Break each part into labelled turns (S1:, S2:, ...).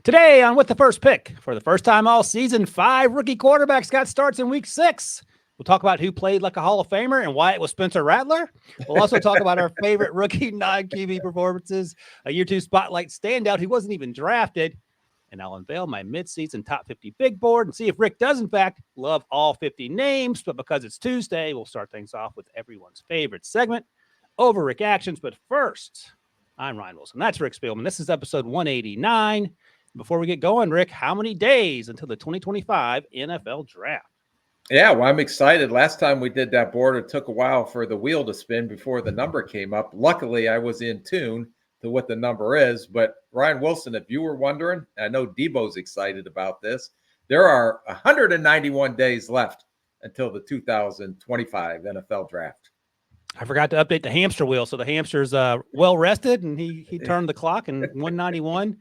S1: Today on With the First Pick, for the first time all season, 5 rookie quarterbacks got starts in week 6. We'll talk about who played like a Hall of Famer and why it was Spencer Rattler. We'll also talk about our favorite rookie non-QB performances, a year 2 spotlight standout who wasn't even drafted, and I'll unveil my midseason top 50 big board and see if Rick does, in fact, love all 50 names. But because it's Tuesday, we'll start things off with everyone's favorite segment, Over Rick Actions. But first, I'm Ryan Wilson. That's Rick Spielman. This is episode 189. Before we get going, Rick, how many days until the 2025 NFL Draft?
S2: Yeah, well, I'm excited. Last time we did that board, it took a while for the wheel to spin before the number came up. Luckily, I was in tune to what the number is. But Ryan Wilson, if you were wondering, I know Debo's excited about this. There are 191 days left until the 2025 NFL Draft.
S1: I forgot to update the hamster wheel. So the hamster's well rested, and he turned the clock in 191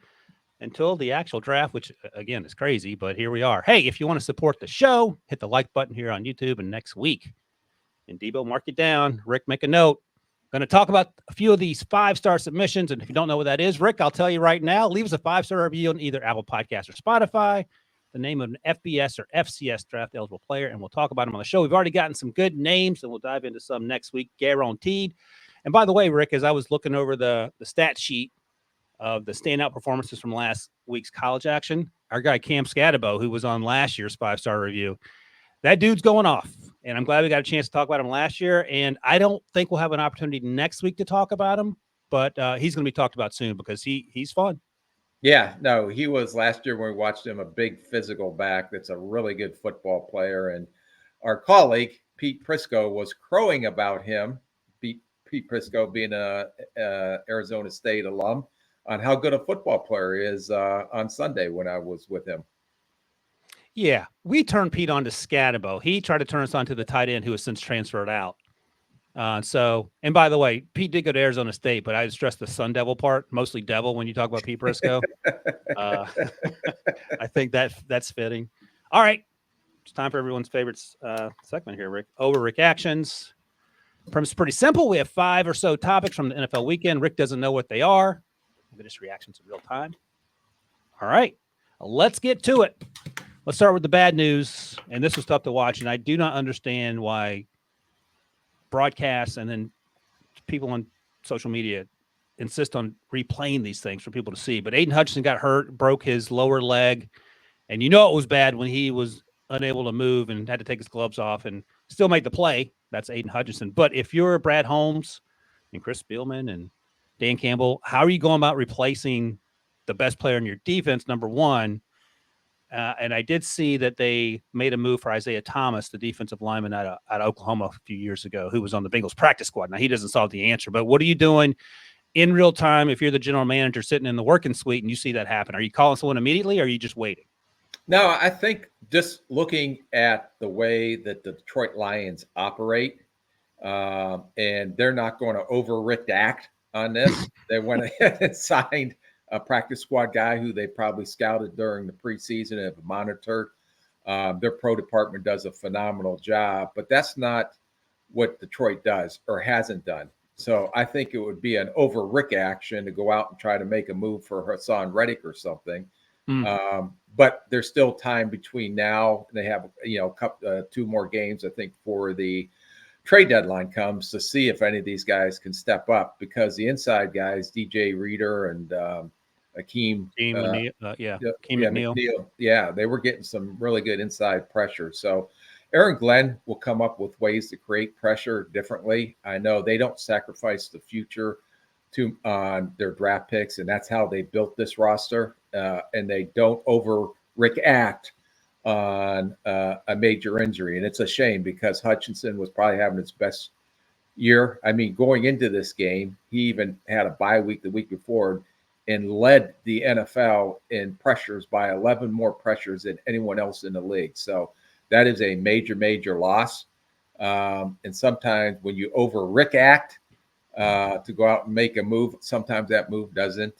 S1: until the actual draft, which, again, is crazy, but here we are. Hey, if you want to support the show, hit the like button here on YouTube, and next week, and Debo, mark it down. Rick, make a note. Going to talk about a few of these 5-star submissions, and if you don't know what that is, Rick, I'll tell you right now, leave us a 5-star review on either Apple Podcasts or Spotify, the name of an FBS or FCS draft-eligible player, and we'll talk about them on the show. We've already gotten some good names, and we'll dive into some next week, guaranteed. And by the way, Rick, as I was looking over the stat sheet of the standout performances from last week's college action, our guy Cam Scatabo, who was on last year's 5-star review, that dude's going off. And I'm glad we got a chance to talk about him last year. And I don't think we'll have an opportunity next week to talk about him, but he's going to be talked about soon because he's fun.
S2: Yeah, no, he was last year when we watched him, a big physical back that's a really good football player. And our colleague, Pete Prisco, was crowing about him, Pete Prisco being a Arizona State alum, on how good a football player he is on Sunday when I was with him.
S1: Yeah, we turned Pete on to Scatabo. He tried to turn us on to the tight end who has since transferred out. And by the way, Pete did go to Arizona State, but I stress the Sun Devil part, mostly devil when you talk about Pete Prisco. I think that's fitting. All right, it's time for everyone's favorite segment here, Rick. Over Rick Actions. Premise is pretty simple. We have 5 or so topics from the NFL weekend. Rick doesn't know what they are. Give us reactions in real time. All right, let's get to it. Let's start with the bad news. And this was tough to watch. And I do not understand why broadcasts and then people on social media insist on replaying these things for people to see. But Aiden Hutchinson got hurt, broke his lower leg. And you know it was bad when he was unable to move and had to take his gloves off and still made the play. That's Aiden Hutchinson. But if you're Brad Holmes and Chris Spielman and Dan Campbell, how are you going about replacing the best player in your defense, number one? And I did see that they made a move for Isaiah Thomas, the defensive lineman out of Oklahoma a few years ago, who was on the Bengals practice squad. Now, he doesn't solve the answer, but what are you doing in real time if you're the general manager sitting in the working suite and you see that happen? Are you calling someone immediately or are you just waiting?
S2: No, I think just looking at the way that the Detroit Lions operate, and they're not going to over-react on this. They went ahead and signed a practice squad guy who they probably scouted during the preseason and have monitored. Their pro department does a phenomenal job, but that's not what Detroit does or hasn't done. So I think it would be an over-Rick action to go out and try to make a move for Hassan Reddick or something. But there's still time between now. They have, 2 more games, I think, for the trade deadline comes to see if any of these guys can step up, because the inside guys, DJ Reader and Akeem McNeil, they were getting some really good inside pressure. So Aaron Glenn will come up with ways to create pressure differently. I know they don't sacrifice the future on their draft picks, and that's how they built this roster. And they don't over-react on a major injury. And it's a shame because Hutchinson was probably having his best year. I mean, going into this game, he even had a bye week the week before and led the NFL in pressures by 11 more pressures than anyone else in the league. So that is a major, major loss. And sometimes when you over-react to go out and make a move, sometimes that move doesn't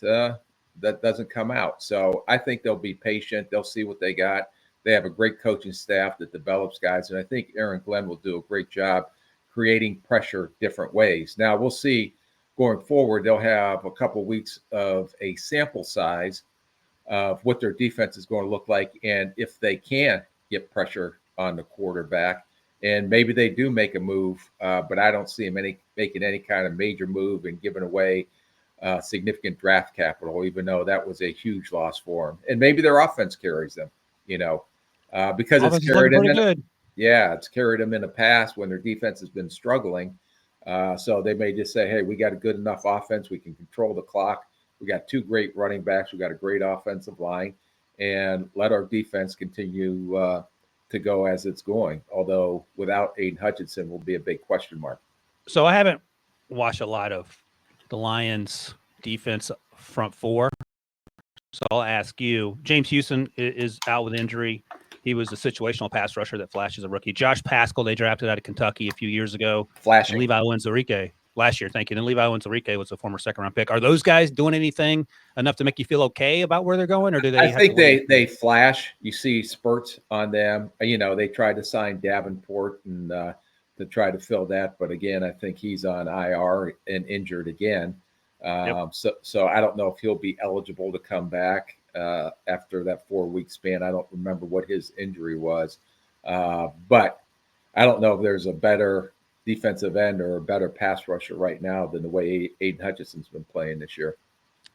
S2: come out. So I think they'll be patient. They'll see what they got. They have a great coaching staff that develops guys, and I think Aaron Glenn will do a great job creating pressure different ways. Now, we'll see going forward. They'll have a couple weeks of a sample size of what their defense is going to look like, and if they can get pressure on the quarterback. And maybe they do make a move, but I don't see them making any kind of major move and giving away significant draft capital, even though that was a huge loss for them. And maybe their offense carries them, because
S1: Offense
S2: it's
S1: is
S2: carried
S1: looking
S2: them.
S1: pretty good.
S2: Yeah, it's carried them in the past when their defense has been struggling. So they may just say, hey, we got a good enough offense. We can control the clock. We got two great running backs. We got a great offensive line, and let our defense continue to go as it's going. Although without Aiden Hutchinson will be a big question mark.
S1: So I haven't watched a lot of the Lions defense front four. So I'll ask you, James Houston is out with injury. He was a situational pass rusher that flashed as a rookie. Josh Pascal, they drafted out of Kentucky a few years ago.
S2: Flashing.
S1: And Levi Owens-Urike last year, thank you. And Levi Owens-Urike was a former second-round pick. Are those guys doing anything enough to make you feel okay about where they're going, or do they?
S2: I think they flash. You see spurts on them. They tried to sign Davenport and to try to fill that, but again, I think he's on IR and injured again. So I don't know if he'll be eligible to come back after that 4-week span. I don't remember what his injury was, but I don't know if there's a better defensive end or a better pass rusher right now than the way Aiden Hutchinson's been playing this year.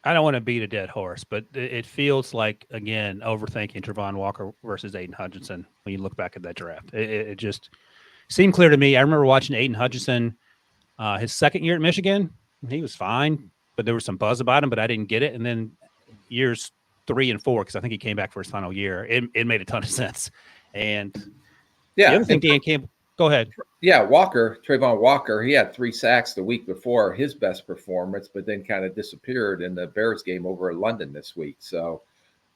S1: I don't want to beat a dead horse, but it feels like, again, overthinking Travon Walker versus Aiden Hutchinson when you look back at that draft. It just seemed clear to me. I remember watching Aiden Hutchinson his second year at Michigan. He was fine, but there was some buzz about him, but I didn't get it. And then years 3 and 4, because I think he came back for his final year, it made a ton of sense. And the other thing, Dan Campbell, go ahead.
S2: Yeah, Travon Walker, he had 3 sacks the week before his best performance, but then kind of disappeared in the Bears game over in London this week. So,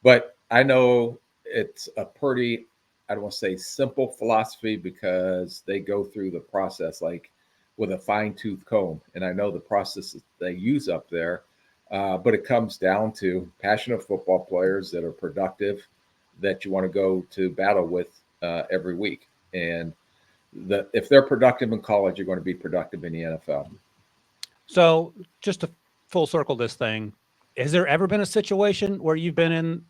S2: but I know it's a pretty, I don't want to say simple philosophy, because they go through the process like with a fine-tooth comb. And I know the process that they use up there, but it comes down to passionate football players that are productive, that you want to go to battle with every week. And if they're productive in college, you're going to be productive in the NFL.
S1: So just to full circle this thing, has there ever been a situation where you've been in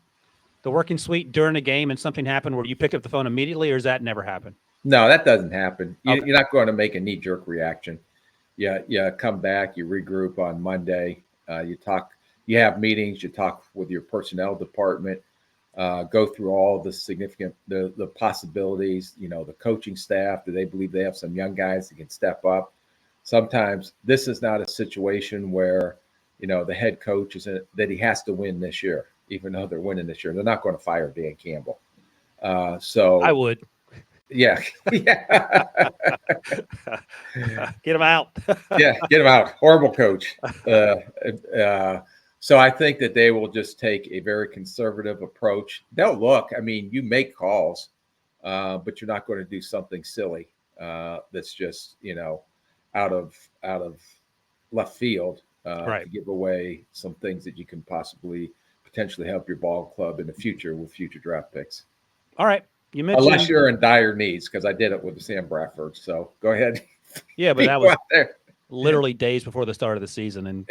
S1: the working suite during a game and something happened where you picked up the phone immediately, or has that never happened?
S2: No, that doesn't happen.
S1: Okay.
S2: You're not going to make a knee-jerk reaction. You come back, you regroup on Monday, you talk, you have meetings, you talk with your personnel department, go through all the significant, the possibilities, the coaching staff. Do they believe they have some young guys that can step up? Sometimes this is not a situation where, the head coach is that he has to win this year, even though they're winning this year. They're not going to fire Dan Campbell. So
S1: I would.
S2: Yeah.
S1: Get him out.
S2: Yeah, get him out. Horrible coach. So I think that they will just take a very conservative approach. They'll look. I mean, you make calls, but you're not going to do something silly that's just out of left field
S1: Right.
S2: to give away some things that you can potentially help your ball club in the future with future draft picks.
S1: All right. You mentioned,
S2: unless you're in dire needs, because I did it with the Sam Bradford. So go ahead.
S1: Yeah, but that was literally days before the start of the season, and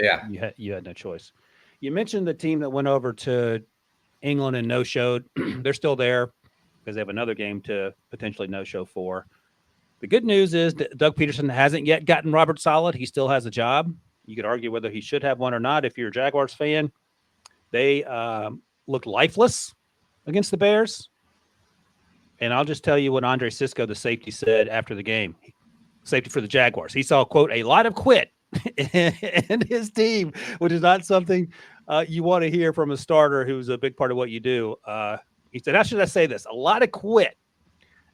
S1: you had no choice. You mentioned the team that went over to England and no-showed. They're still there because they have another game to potentially no-show for. The good news is that Doug Peterson hasn't yet gotten Robert Saleh. He still has a job. You could argue whether he should have one or not if you're a Jaguars fan. They looked lifeless against the Bears. And I'll just tell you what Andre Sisco, the safety, said after the game. Safety for the Jaguars. He saw, quote, a lot of quit in his team, which is not something you want to hear from a starter who's a big part of what you do. He said, how should I say this? A lot of quit.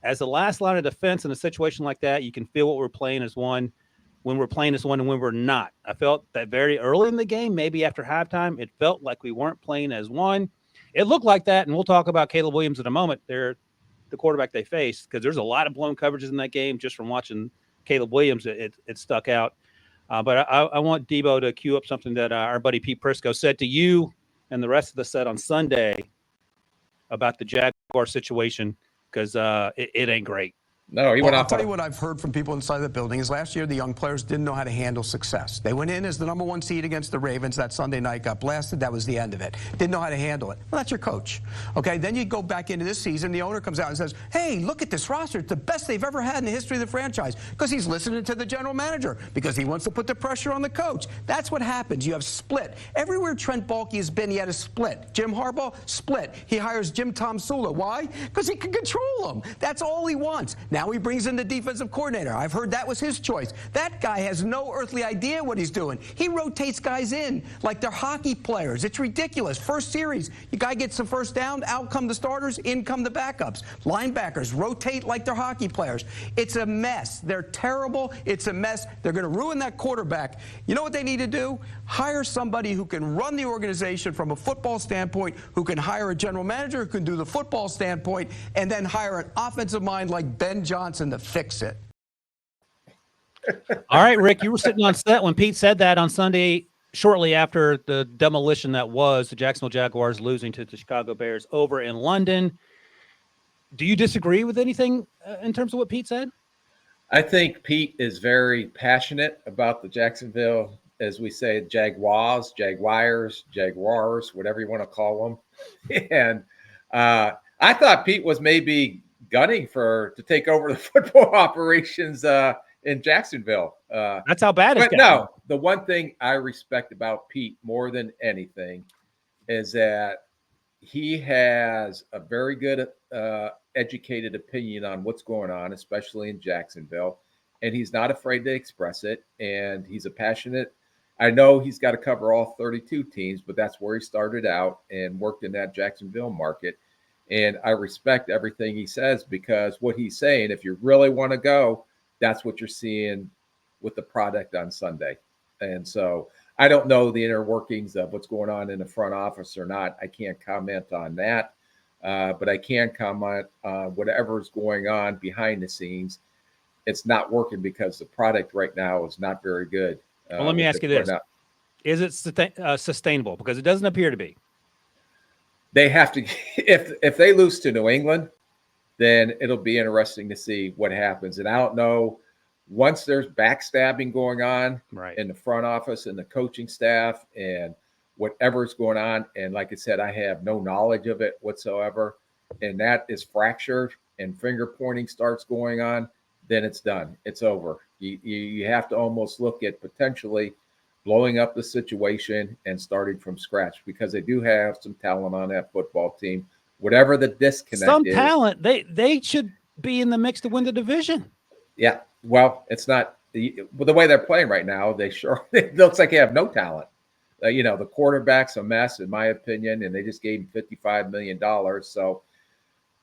S1: As the last line of defense in a situation like that, you can feel what we're playing as one, when we're playing as one and when we're not. I felt that very early in the game, maybe after halftime, it felt like we weren't playing as one. It looked like that, and we'll talk about Caleb Williams in a moment. They're the quarterback they faced, because there's a lot of blown coverages in that game just from watching Caleb Williams. It stuck out. But I want Debo to cue up something that our buddy Pete Prisco said to you and the rest of the set on Sunday about the Jaguar situation, because it ain't great.
S2: No, he
S3: Well,
S2: went
S3: I'll
S2: off.
S3: tell you what I've heard from people inside the building is last year the young players didn't know how to handle success. They went in as the #1 seed against the Ravens that Sunday night, got blasted. That was the end of it. Didn't know how to handle it. Well, that's your coach. Okay, then you go back into this season, the owner comes out and says, hey, look at this roster. It's the best they've ever had in the history of the franchise, because he's listening to the general manager, because he wants to put the pressure on the coach. That's what happens. You have split. Everywhere Trent Baalke has been, he had a split. Jim Harbaugh, split. He hires Jim Tom Sula. Why? Because he can control them. That's all he wants. Now he brings in the defensive coordinator. I've heard that was his choice. That guy has no earthly idea what he's doing. He rotates guys in like they're hockey players. It's ridiculous. First series, the guy gets the first down, out come the starters, in come the backups. Linebackers rotate like they're hockey players. It's a mess. They're terrible. It's a mess. They're going to ruin that quarterback. You know what they need to do? Hire somebody who can run the organization from a football standpoint, who can hire a general manager who can do the football standpoint, and then hire an offensive mind like Ben Johnson to fix it.
S1: All right, Rick, you were sitting on set when Pete said that on Sunday, shortly after the demolition that was the Jacksonville Jaguars losing to the Chicago Bears over in London. Do you disagree with anything in terms of what Pete said?
S2: I think Pete is very passionate about the Jacksonville, as we say, Jaguars, whatever you want to call them. And I thought Pete was maybe gunning to take over the football operations in Jacksonville.
S1: That's how bad it's
S2: gotten. No, the one thing I respect about Pete more than anything is that he has a very good educated opinion on what's going on, especially in Jacksonville. And he's not afraid to express it. And he's a passionate. I know he's got to cover all 32 teams, but that's where he started out and worked in that Jacksonville market. And I respect everything he says, because what he's saying, if you really want to go, that's what you're seeing with the product on Sunday. And so I don't know the inner workings of what's going on in the front office or not. I can't comment on that, but I can comment on whatever's going on behind the scenes. It's not working because the product right now is not very good.
S1: Well, let me ask you this. Is it sustainable? Because it doesn't appear to be.
S2: They have to, if they lose to New England, then it'll be interesting to see what happens. And I don't know, once there's backstabbing going on in the front office and the coaching staff and whatever's going on, and like I said, I have no knowledge of it whatsoever, and that is fractured and finger pointing starts going on, then it's done. It's over. You have to almost look at potentially blowing up the situation and starting from scratch, because they do have some talent on that football team. Whatever the disconnect
S1: some
S2: is.
S1: Talent. They should be in the mix to win the division.
S2: Yeah. Well, it's not the way they're playing right now. It looks like they have no talent. The quarterback's a mess, in my opinion, and they just gave him $55 million. So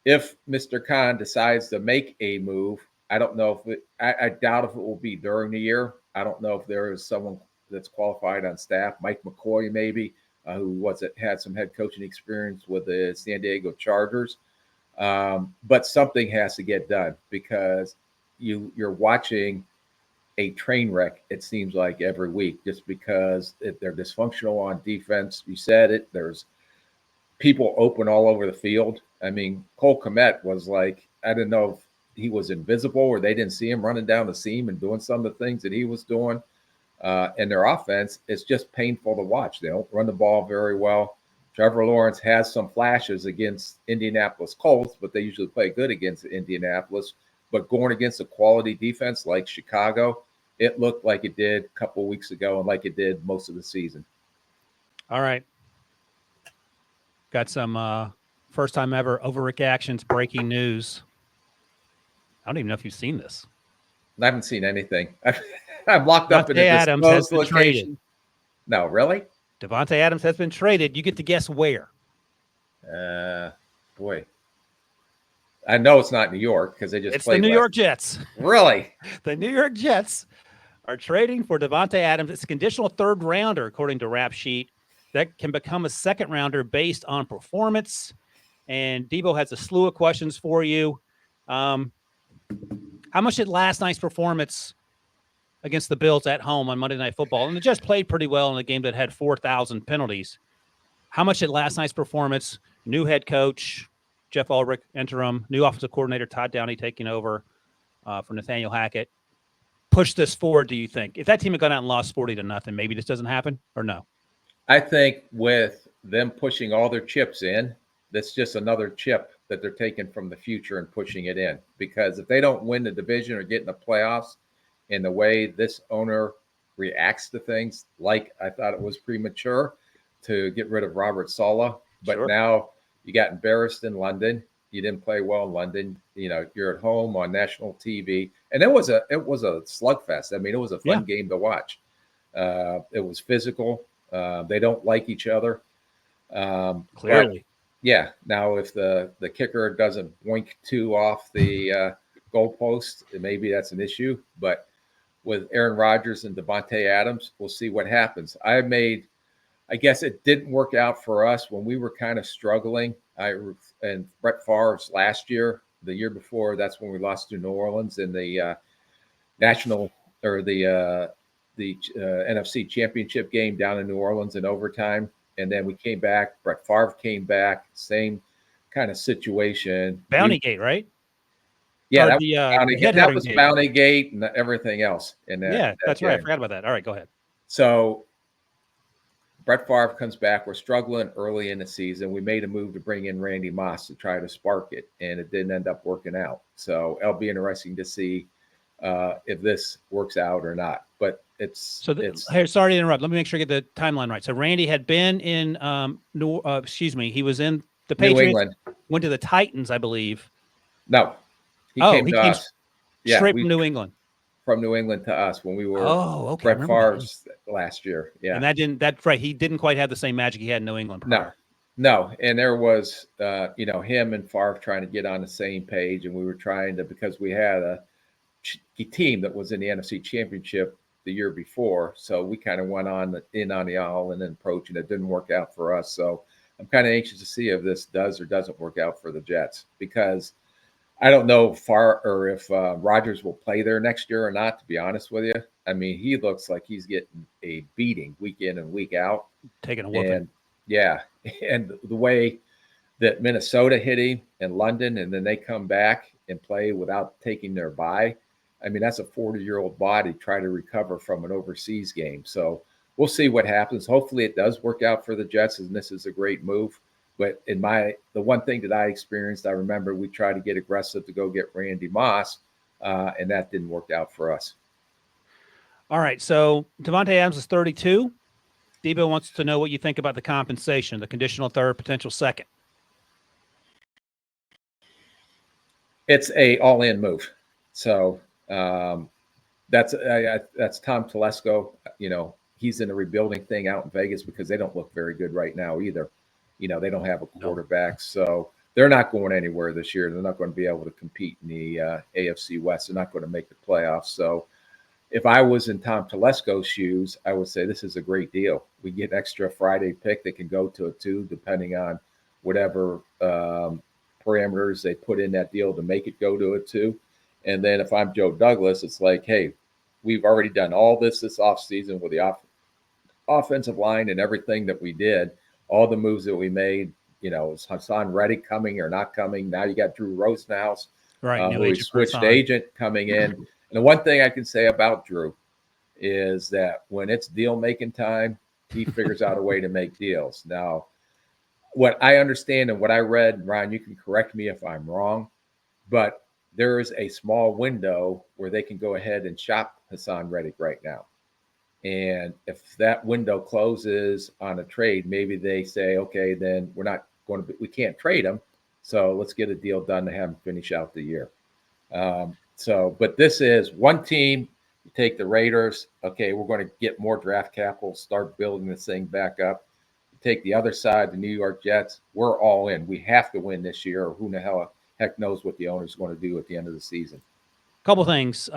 S2: if Mr. Khan decides to make a move, I don't know if I doubt if it will be during the year. I don't know if there is someone that's qualified on staff, Mike McCoy maybe, who had some head coaching experience with the San Diego Chargers. But something has to get done, because you're watching a train wreck, it seems like, every week, just because they're dysfunctional on defense. You said it. There's people open all over the field. I mean, Cole Kmet was like, I didn't know if he was invisible or they didn't see him running down the seam and doing some of the things that he was doing. And their offense is just painful to watch. They don't run the ball very well. Trevor Lawrence has some flashes against Indianapolis Colts, but they usually play good against Indianapolis. But going against a quality defense like Chicago, it looked like it did a couple of weeks ago and like it did most of the season.
S1: All right. Got some first time ever overreactions, breaking news. I don't even know if you've seen this.
S2: I haven't seen anything. I'm locked up in a
S1: Adams has been
S2: location.
S1: Traded.
S2: No, really?
S1: Davante Adams has been traded. You get to guess where.
S2: Boy. I know it's not New York, because they just
S1: It's
S2: played
S1: the New York Jets.
S2: Really?
S1: The New York Jets are trading for Davante Adams. It's a conditional third rounder, according to Rap Sheet, that can become a second rounder based on performance. And Debo has a slew of questions for you. How much did last night's performance against the Bills at home on Monday Night Football, and the Jets played pretty well in a game that had 4,000 penalties, how much did last night's performance, new head coach Jeff Ulrich interim, new offensive coordinator Todd Downey taking over, for Nathaniel Hackett push this forward, do you think? If that team had gone out and lost 40-0, maybe this doesn't happen, or no?
S2: I think with them pushing all their chips in, that's just another chip that they're taking from the future and pushing it in. Because if they don't win the division or get in the playoffs, in the way this owner reacts to things, like I thought it was premature to get rid of Robert Saleh, but
S1: Sure.
S2: now you got embarrassed in London. You didn't play well in London. You know, you're at home on national TV, and it was a slugfest. I mean, it was a fun game to watch. It was physical. They don't like each other.
S1: Clearly.
S2: Yeah. Now, if the kicker doesn't boink two off the goalpost, maybe that's an issue. But with Aaron Rodgers and Davante Adams, we'll see what happens. I guess it didn't work out for us when we were kind of struggling. And Brett Favre's last year, the year before, that's when we lost to New Orleans in the national or the NFC Championship game down in New Orleans in overtime. And then we came back. Brett Favre came back. Same kind of situation.
S1: Bountygate, right?
S2: Yeah,
S1: Or
S2: that
S1: the,
S2: was Bountygate. That was Bountygate and everything else.
S1: That's right. I forgot about that. All right, go ahead.
S2: So Brett Favre comes back. We're struggling early in the season. We made a move to bring in Randy Moss to try to spark it, and it didn't end up working out. So it'll be interesting to see if this works out or not. But
S1: hey, sorry to interrupt. Let me make sure I get the timeline right. So Randy had been in he was in the Patriots.
S2: New England.
S1: Went to the Titans, I believe.
S2: No, he came to us.
S1: Straight from New England.
S2: From New England to us when we were
S1: okay.
S2: Brett Favre's last year. Yeah.
S1: And that's right. He didn't quite have the same magic he had in New England prior.
S2: No. And there was, him and Favre trying to get on the same page. And we were trying to, because we had a team that was in the NFC Championship the year before. So we kind of went in on the all-in approach, and it didn't work out for us. So I'm kind of anxious to see if this does or doesn't work out for the Jets, because I don't know if Rodgers will play there next year or not, to be honest with you. I mean, he looks like he's getting a beating week in and week out.
S1: Taking a whooping.
S2: And the way that Minnesota hit him in London, and then they come back and play without taking their bye. I mean, that's a 40-year-old body trying to recover from an overseas game. So we'll see what happens. Hopefully it does work out for the Jets, and this is a great move. But the one thing that I experienced, I remember we tried to get aggressive to go get Randy Moss, and that didn't work out for us.
S1: All right, so Davante Adams is 32. Debo wants to know what you think about the compensation, the conditional third, potential second.
S2: It's a all-in move. So that's Tom Telesco. You know, he's in a rebuilding thing out in Vegas because they don't look very good right now either. You know, they don't have a quarterback, so they're not going anywhere this year. They're not going to be able to compete in the AFC West. They're not going to make the playoffs. So if I was in Tom Telesco's shoes, I would say this is a great deal. We get an extra Friday pick that can go to a 2, depending on whatever parameters they put in that deal to make it go to a 2. And then if I'm Joe Douglas, it's like, hey, we've already done all this offseason with the offensive line and everything that we did. All the moves that we made, you know, is Hassan Reddick coming or not coming? Now you got Drew Rosenhaus,
S1: right?
S2: Who switched agent coming in. And the one thing I can say about Drew is that when it's deal-making time, he figures out a way to make deals. Now, what I understand and what I read, Ryan, you can correct me if I'm wrong, but there is a small window where they can go ahead and shop Hassan Reddick right now. And if that window closes on a trade, maybe they say, okay, then we can't trade him. So let's get a deal done to have him finish out the year. But this is one team. You take the Raiders. Okay, we're going to get more draft capital, start building this thing back up. You take the other side, the New York Jets. We're all in. We have to win this year, or who the heck knows what the owner's going to do at the end of the season.
S1: Couple things.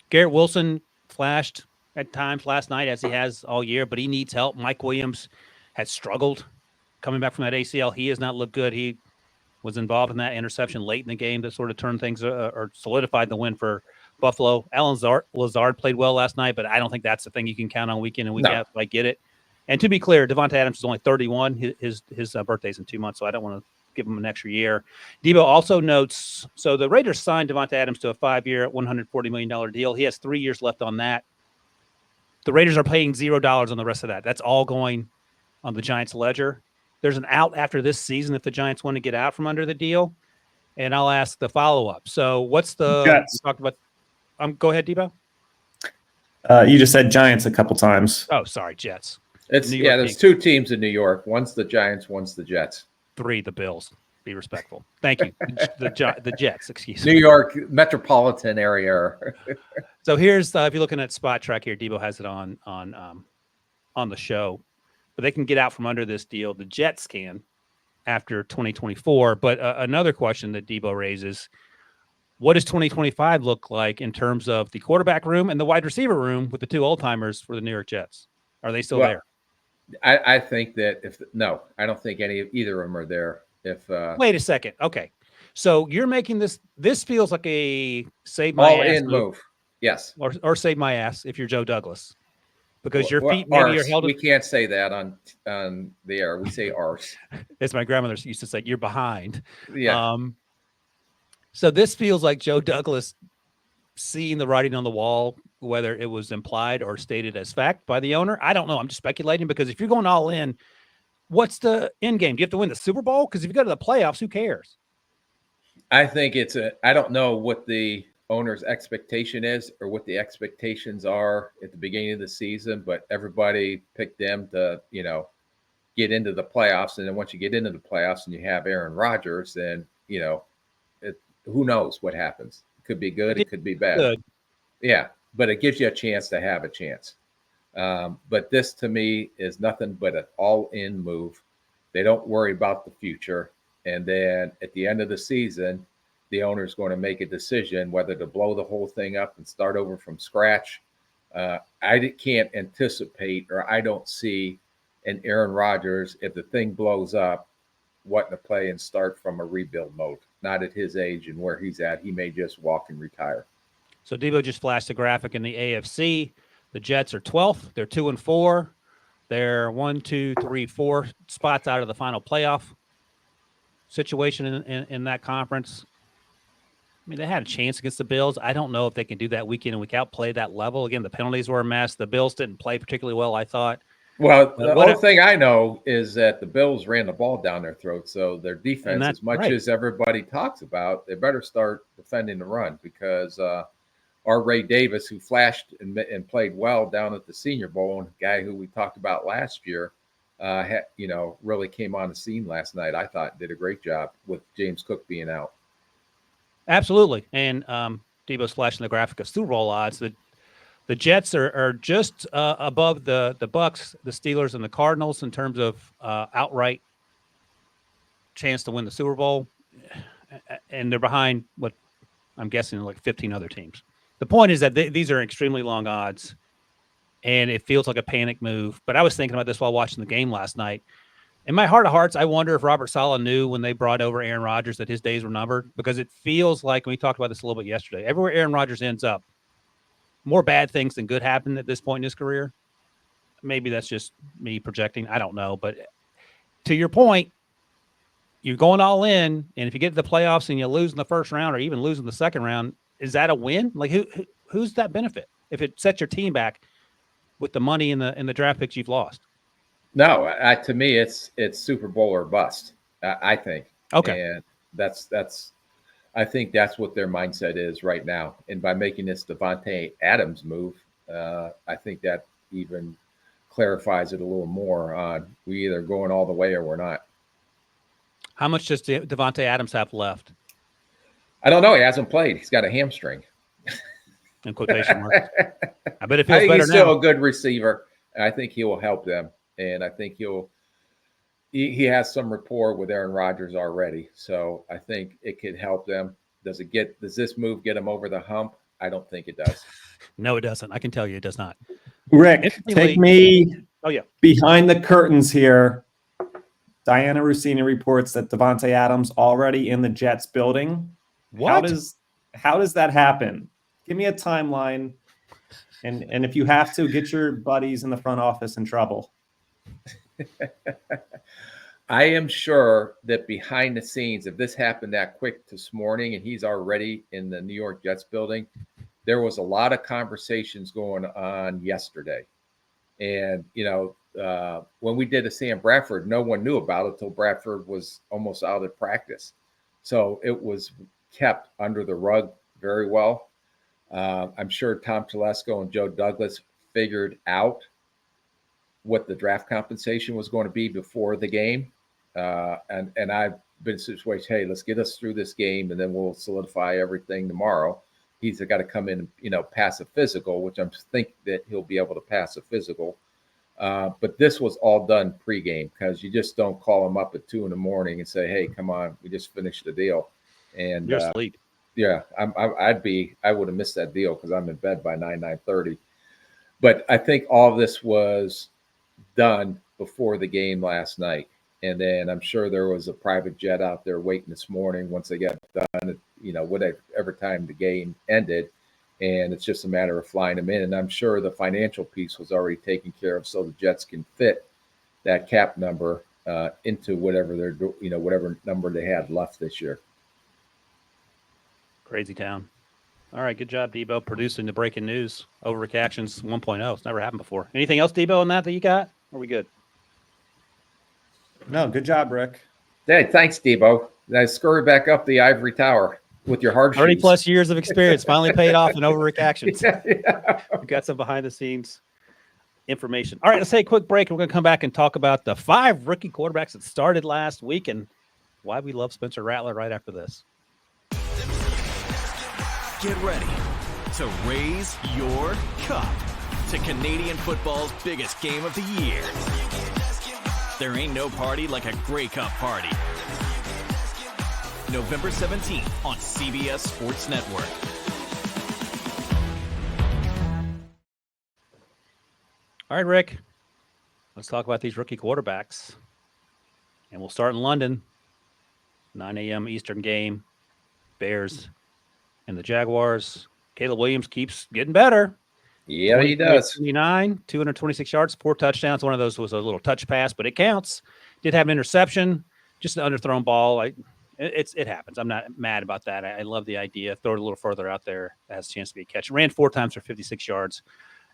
S1: Garrett Wilson flashed at times last night, as he has all year, but he needs help. Mike Williams has struggled coming back from that ACL. He has not looked good. He was involved in that interception late in the game that sort of turned things or solidified the win for Buffalo. Alan Lazard played well last night, but I don't think that's the thing you can count on week in and week out. I get it. And to be clear, Davante Adams is only 31. His birthday's in 2 months, so I don't want to give him an extra year. Debo also notes, so the Raiders signed Davante Adams to a 5-year, $140 million deal. He has 3 years left on that. The Raiders are paying $0 on the rest of that. That's all going on the Giants' ledger. There's an out after this season if the Giants want to get out from under the deal. And I'll ask the follow-up. So what's the
S4: Jets.
S1: – talked about go ahead, Debo.
S4: You just said Giants a couple times.
S1: Oh, sorry, Jets.
S2: There's 2 teams in New York. One's the Giants, one's the Jets.
S1: 3, the Bills. Be respectful. Thank you. The Jets, excuse me.
S2: New York metropolitan area.
S1: So here's if you're looking at Spot Track here, Debo has it on the show. But they can get out from under this deal. The Jets can after 2024. But another question that Debo raises, what does 2025 look like in terms of the quarterback room and the wide receiver room with the 2 old-timers for the New York Jets? Are they still there?
S2: I think that I don't think either of them are there.
S1: Wait a second. Okay. So you're making this feels like a save my
S2: all
S1: ass
S2: in move. Yes.
S1: Or save my ass if you're Joe Douglas. Because your feet
S2: maybe
S1: maybe are held.
S2: We can't say that on the air. We say ours.
S1: As my grandmother used to say, you're behind.
S2: Yeah.
S1: So this feels like Joe Douglas seeing the writing on the wall, whether it was implied or stated as fact by the owner. I don't know. I'm just speculating because if you're going all in, what's the end game? Do you have to win the Super Bowl? Because if you go to the playoffs, who cares?
S2: I think I don't know what the owner's expectation is or what the expectations are at the beginning of the season, but everybody picked them to, get into the playoffs. And then once you get into the playoffs and you have Aaron Rodgers, then, who knows what happens? It could be good. It could be bad.
S1: Good.
S2: Yeah. But it gives you a chance to have a chance. But this to me is nothing but an all-in move. They don't worry about the future. And then at the end of the season, the owner is going to make a decision whether to blow the whole thing up and start over from scratch. I can't anticipate, or I don't see an Aaron Rodgers, if the thing blows up, wanting to play and start from a rebuild mode. Not at his age and where he's at. He may just walk and retire.
S1: So Debo just flashed a graphic in the AFC. The Jets are 12th. They're 2-4. They're 1, 2, 3, 4 spots out of the final playoff situation in that conference. I mean, they had a chance against the Bills. I don't know if they can do that week in and week out, play that level. Again, the penalties were a mess. The Bills didn't play particularly well, I thought.
S2: Well, the only thing I know is that the Bills ran the ball down their throat. So their defense, as much as everybody talks about, they better start defending the run because our Ray Davis, who flashed and played well down at the Senior Bowl, and a guy who we talked about last year, really came on the scene last night. I thought did a great job with James Cook being out.
S1: Absolutely. And Debo's flashing the graphic of Super Bowl odds. The Jets are just above the Bucs, the Steelers, and the Cardinals in terms of outright chance to win the Super Bowl. And they're behind what I'm guessing like 15 other teams. The point is that these are extremely long odds, and it feels like a panic move. But I was thinking about this while watching the game last night. In my heart of hearts, I wonder if Robert Saleh knew when they brought over Aaron Rodgers that his days were numbered, because it feels like, and we talked about this a little bit yesterday, everywhere Aaron Rodgers ends up, more bad things than good happen at this point in his career. Maybe that's just me projecting. I don't know. But to your point, you're going all in, and if you get to the playoffs and you lose in the first round or even lose in the second round, is that a win? Like who's that benefit if it sets your team back with the money in the draft picks you've lost?
S2: No, to me, it's Super Bowl or bust. I think.
S1: Okay,
S2: and that's I think that's what their mindset is right now. And by making this Davante Adams move, I think that even clarifies it a little more on we either going all the way or we're not.
S1: How much does Davante Adams have left?
S2: I don't know. He hasn't played. He's got a hamstring.
S1: In quotation marks. I bet it feels better
S2: he's
S1: now.
S2: Still a good receiver. I think he will help them. And I think he has some rapport with Aaron Rodgers already. So I think it could help them. Does this move get him over the hump? I don't think it does.
S1: No, it doesn't. I can tell you it does not.
S4: Rick, take me
S1: yeah,
S4: behind the curtains here. Diana Rossini reports that Davante Adams already in the Jets building.
S1: What?
S4: How does that happen? Give me a timeline. And if you have to, get your buddies in the front office in trouble.
S2: I am sure that behind the scenes, if this happened that quick this morning and he's already in the New York Jets building, there was a lot of conversations going on yesterday. And, when we did a Sam Bradford, no one knew about it until Bradford was almost out of practice. So it was kept under the rug very well. I'm sure Tom Telesco and Joe Douglas figured out what the draft compensation was going to be before the game. And I've been situated, hey, let's get us through this game and then we'll solidify everything tomorrow. He's got to come in and, pass a physical, which I'm thinking that he'll be able to pass a physical. But this was all done pregame because you just don't call him up at 2 a.m. and say, hey, come on, we just finished the deal. And
S1: You're asleep.
S2: yeah, I would have missed that deal because I'm in bed by 9:30. But I think all of this was done before the game last night. And then I'm sure there was a private jet out there waiting this morning once they got done, whatever time the game ended. And it's just a matter of flying them in. And I'm sure the financial piece was already taken care of so the Jets can fit that cap number into whatever whatever number they had left this year.
S1: Crazy town. All right, good job, Debo, producing the breaking news. Overreactions 1.0. It's never happened before. Anything else, Debo, on that you got? Or are we good?
S4: No, good job, Rick.
S2: Hey, thanks, Debo. Now scurry back up the ivory tower with your hard
S1: 30
S2: shoes.
S1: plus years of experience finally paid off in overreactions.
S2: Yeah.
S1: We've got some behind the scenes information. All right, let's take a quick break. We're going to come back and talk about the 5 rookie quarterbacks that started last week and why we love Spencer Rattler right after this.
S5: Get ready to raise your cup to Canadian football's biggest game of the year. There ain't no party like a Grey Cup party. November 17th on CBS Sports Network.
S1: All right, Rick, let's talk about these rookie quarterbacks. And we'll start in London. 9 a.m. Eastern game. Bears and the Jaguars. Caleb Williams keeps getting better.
S2: Yeah, he does.
S1: 29, 226 yards, 4 touchdowns. One of those was a little touch pass, but it counts. Did have an interception, just an underthrown ball. It happens. I'm not mad about that. I love the idea. Throw it a little further out there. It has a chance to be a catch. Ran 4 times for 56 yards,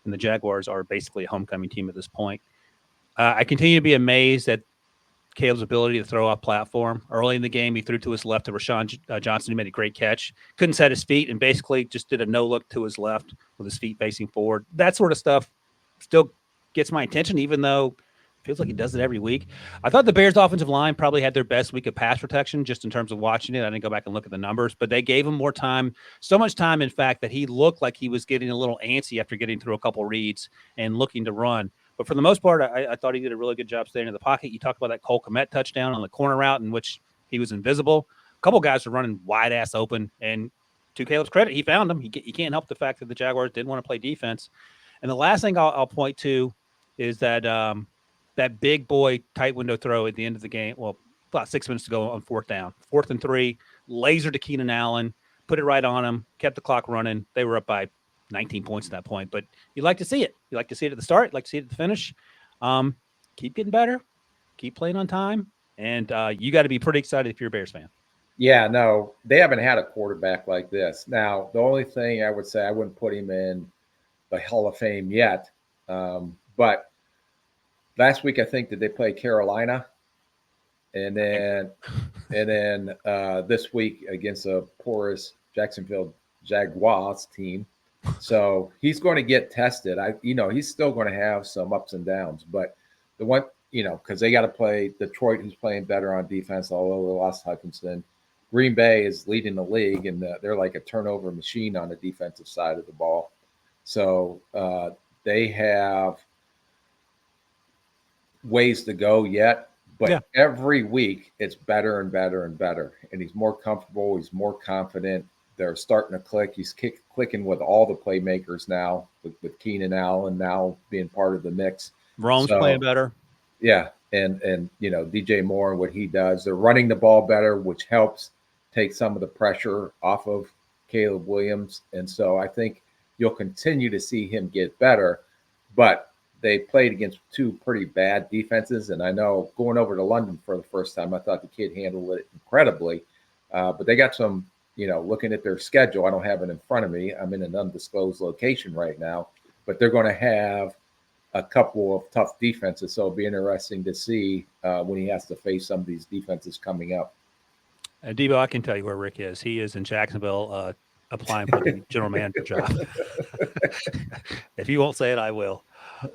S1: and the Jaguars are basically a homecoming team at this point. I continue to be amazed at Caleb's ability to throw off platform. Early in the game, he threw to his left to Rashawn Johnson, who made a great catch. Couldn't set his feet and basically just did a no-look to his left with his feet facing forward. That sort of stuff still gets my attention, even though it feels like he does it every week. I thought the Bears' offensive line probably had their best week of pass protection just in terms of watching it. I didn't go back and look at the numbers, but they gave him more time, so much time, in fact, that he looked like he was getting a little antsy after getting through a couple reads and looking to run. But for the most part, I thought he did a really good job staying in the pocket. You talked about that Cole Kmet touchdown on the corner route in which he was invisible. A couple guys were running wide ass open, and to Caleb's credit, he found them. He can't help the fact that the Jaguars didn't want to play defense. And the last thing I'll point to is that that big boy tight window throw at the end of the game. Well, about 6 minutes to go on 4th down, 4th and 3, laser to Keenan Allen, put it right on him, kept the clock running. They were up by 19 points at that point, but you like to see it. You like to see it at the start, you like to see it at the finish. Keep getting better, keep playing on time, and you got to be pretty excited if you're a Bears fan.
S2: Yeah, no, they haven't had a quarterback like this. Now, the only thing I would say, I wouldn't put him in the Hall of Fame yet, but last week I think did they play Carolina, and then this week against a porous Jacksonville Jaguars team. So he's going to get tested. He's still going to have some ups and downs, but the one, because they got to play Detroit, who's playing better on defense, although they lost Hutchinson. Green Bay is leading the league, and they're like a turnover machine on the defensive side of the ball. So they have ways to go yet, but every week it's better and better and better. And he's more comfortable. He's more confident. They're starting to click. He's clicking with all the playmakers now, with Keenan Allen now being part of the mix.
S1: Rome's playing better.
S2: Yeah, and DJ Moore and what he does. They're running the ball better, which helps take some of the pressure off of Caleb Williams. And so I think you'll continue to see him get better. But they played against two pretty bad defenses. And I know going over to London for the first time, I thought the kid handled it incredibly. But they got some, looking at their schedule, I don't have it in front of me. I'm in an undisclosed location right now, but they're going to have a couple of tough defenses. So it'll be interesting to see when he has to face some of these defenses coming up.
S1: Debo, I can tell you where Rick is. He is in Jacksonville applying for the general manager job. If you won't say it, I will.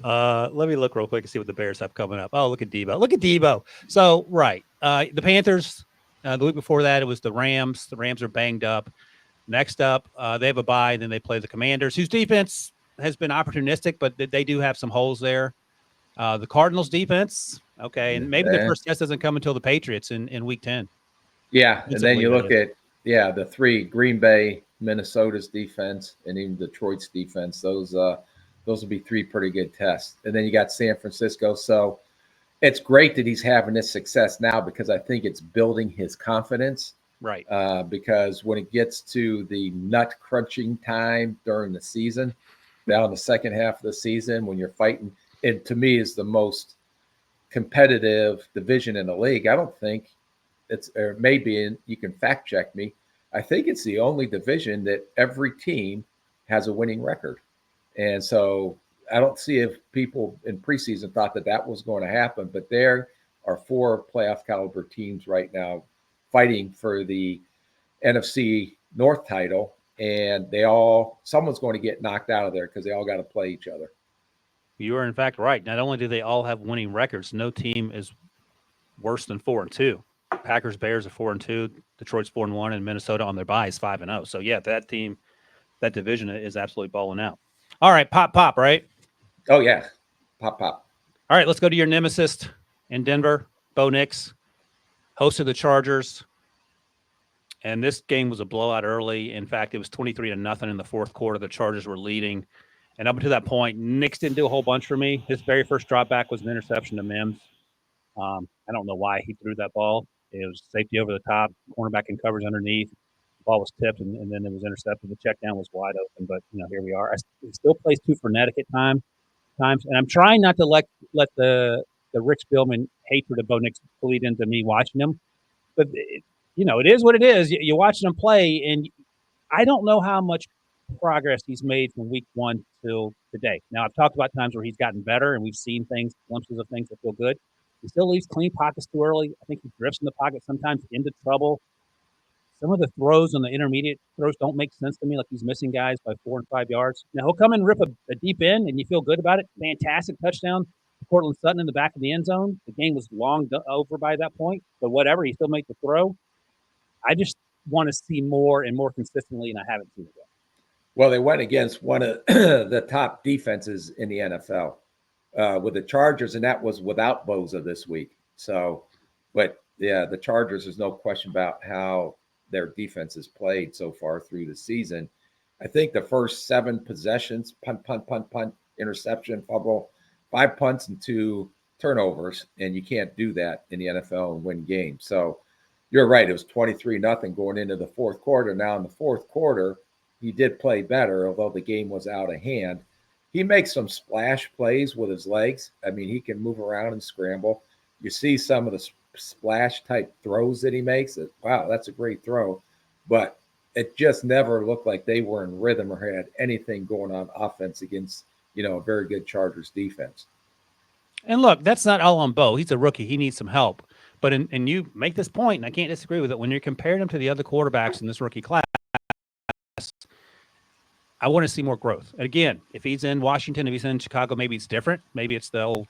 S1: Let me look real quick and see what the Bears have coming up. Oh, look at Debo. Look at Debo. So, right. The Panthers, the week before that, it was the Rams. The Rams are banged up. Next up, they have a bye. Then they play the Commanders, whose defense has been opportunistic, but they do have some holes there. The Cardinals defense, okay, and maybe the first test doesn't come until the Patriots in week 10.
S2: Yeah, and then you look at the three: Green Bay, Minnesota's defense, and even Detroit's defense. Those will be three pretty good tests. And then you got San Francisco. So it's great that he's having this success now because I think it's building his confidence.
S1: Right.
S2: Because when it gets to the nut crunching time during the season, down the second half of the season, when you're fighting, it to me is the most competitive division in the league. I don't think it's, or maybe, and you can fact check me, I think it's the only division that every team has a winning record. And so I don't see if people in preseason thought that was going to happen, but there are four playoff caliber teams right now fighting for the NFC North title, and someone's going to get knocked out of there because they all got to play each other.
S1: You are in fact right. Not only do they all have winning records, no team is worse than 4-2. Packers, Bears are 4-2, Detroit's 4-1, and Minnesota on their bye is 5-0. So yeah, that division is absolutely balling out. All right, pop, right?
S2: Oh yeah, pop.
S1: All right, let's go to your nemesis in Denver. Bo Nix hosted the Chargers, and this game was a blowout early. In fact, it was 23-0 in the fourth quarter. The Chargers were leading, and up until that point, Nix didn't do a whole bunch for me. His very first drop back was an interception to Mims. I don't know why he threw that ball. It was safety over the top, cornerback in coverage underneath. The ball was tipped, and then it was intercepted. The check down was wide open, but here we are. He still plays too frenetic at times, and I'm trying not to let the Rick Spielman hatred of Bo Nix bleed into me watching him. But it is what it is. You're watching him play, and I don't know how much progress he's made from week 1 till today. Now, I've talked about times where he's gotten better, and we've seen glimpses of things that feel good. He still leaves clean pockets too early. I think he drifts in the pocket sometimes into trouble. Some of the throws on the intermediate throws don't make sense to me, like he's missing guys by 4 and 5 yards. Now, he'll come and rip a deep end, and you feel good about it. Fantastic touchdown to Cortland Sutton in the back of the end zone. The game was long over by that point, but whatever, he still made the throw. I just want to see more and more consistently, and I haven't seen it yet.
S2: Well, they went against one of the top defenses in the NFL with the Chargers, and that was without Bosa this week. So, but yeah, the Chargers, there's no question about how their defense has played so far through the season. I think the first 7 possessions, punt, interception, fumble, 5 punts and 2 turnovers, and you can't do that in the NFL and win games. So you're right. It was 23-0 going into the fourth quarter. Now in the fourth quarter, he did play better, although the game was out of hand. He makes some splash plays with his legs. I mean, he can move around and scramble. You see some of the splash type throws that he makes. Wow, that's a great throw. But it just never looked like they were in rhythm or had anything going on offense against, a very good Chargers defense.
S1: And look, that's not all on Bo. He's a rookie. He needs some help. But and you make this point, and I can't disagree with it. When you're comparing him to the other quarterbacks in this rookie class, I want to see more growth. And again, if he's in Washington, if he's in Chicago, maybe it's different. Maybe it's the old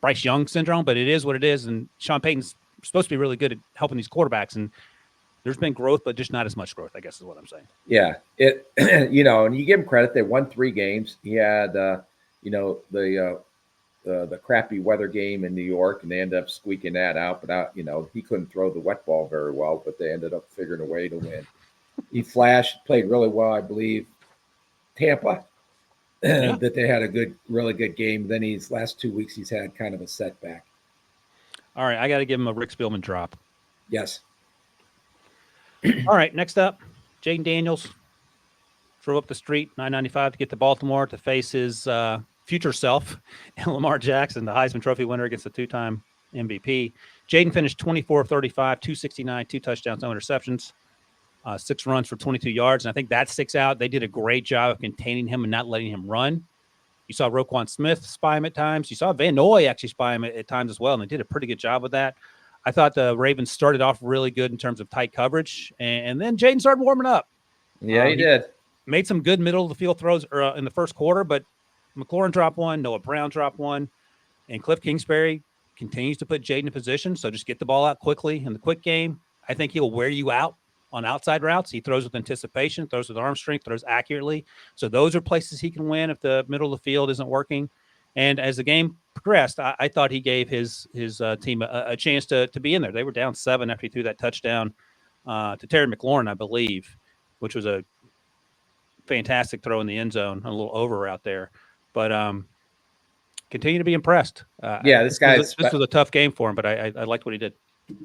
S1: Bryce Young syndrome, but it is what it is. And Sean Payton's supposed to be really good at helping these quarterbacks. And there's been growth, but just not as much growth, I guess is what I'm saying.
S2: Yeah. And you give him credit. They won 3 games. He had, the crappy weather game in New York, and they ended up squeaking that out. But, he couldn't throw the wet ball very well, but they ended up figuring a way to win. He played really well, I believe, Tampa, that they had a really good game. Then last 2 weeks, he's had kind of a setback.
S1: All right. I got to give him a Rick Spielman drop.
S2: Yes.
S1: All right. Next up, Jaden Daniels drove up the street, 995, to get to Baltimore to face his future self, and Lamar Jackson, the Heisman Trophy winner against the two-time MVP. Jaden finished 24 of 35, 269, 2 touchdowns, no interceptions, 6 runs for 22 yards. And I think that sticks out. They did a great job of containing him and not letting him run. You saw Roquan Smith spy him at times. You saw Van Noy actually spy him at times as well, and they did a pretty good job with that. I thought the Ravens started off really good in terms of tight coverage, and then Jaden started warming up.
S2: Yeah, he did.
S1: Made some good middle of the field throws in the first quarter, but McLaurin dropped one, Noah Brown dropped one, and Cliff Kingsbury continues to put Jaden in position. So just get the ball out quickly in the quick game. I think he'll wear you out on outside routes. He throws with anticipation, throws with arm strength, throws accurately. So those are places he can win if the middle of the field isn't working. And as the game progressed, I thought he gave his team a chance to be in there. They were down 7 after he threw that touchdown to Terry McLaurin, I believe, which was a fantastic throw in the end zone, a little over route there. But continue to be impressed.
S2: This
S1: was a tough game for him, but I liked what he did.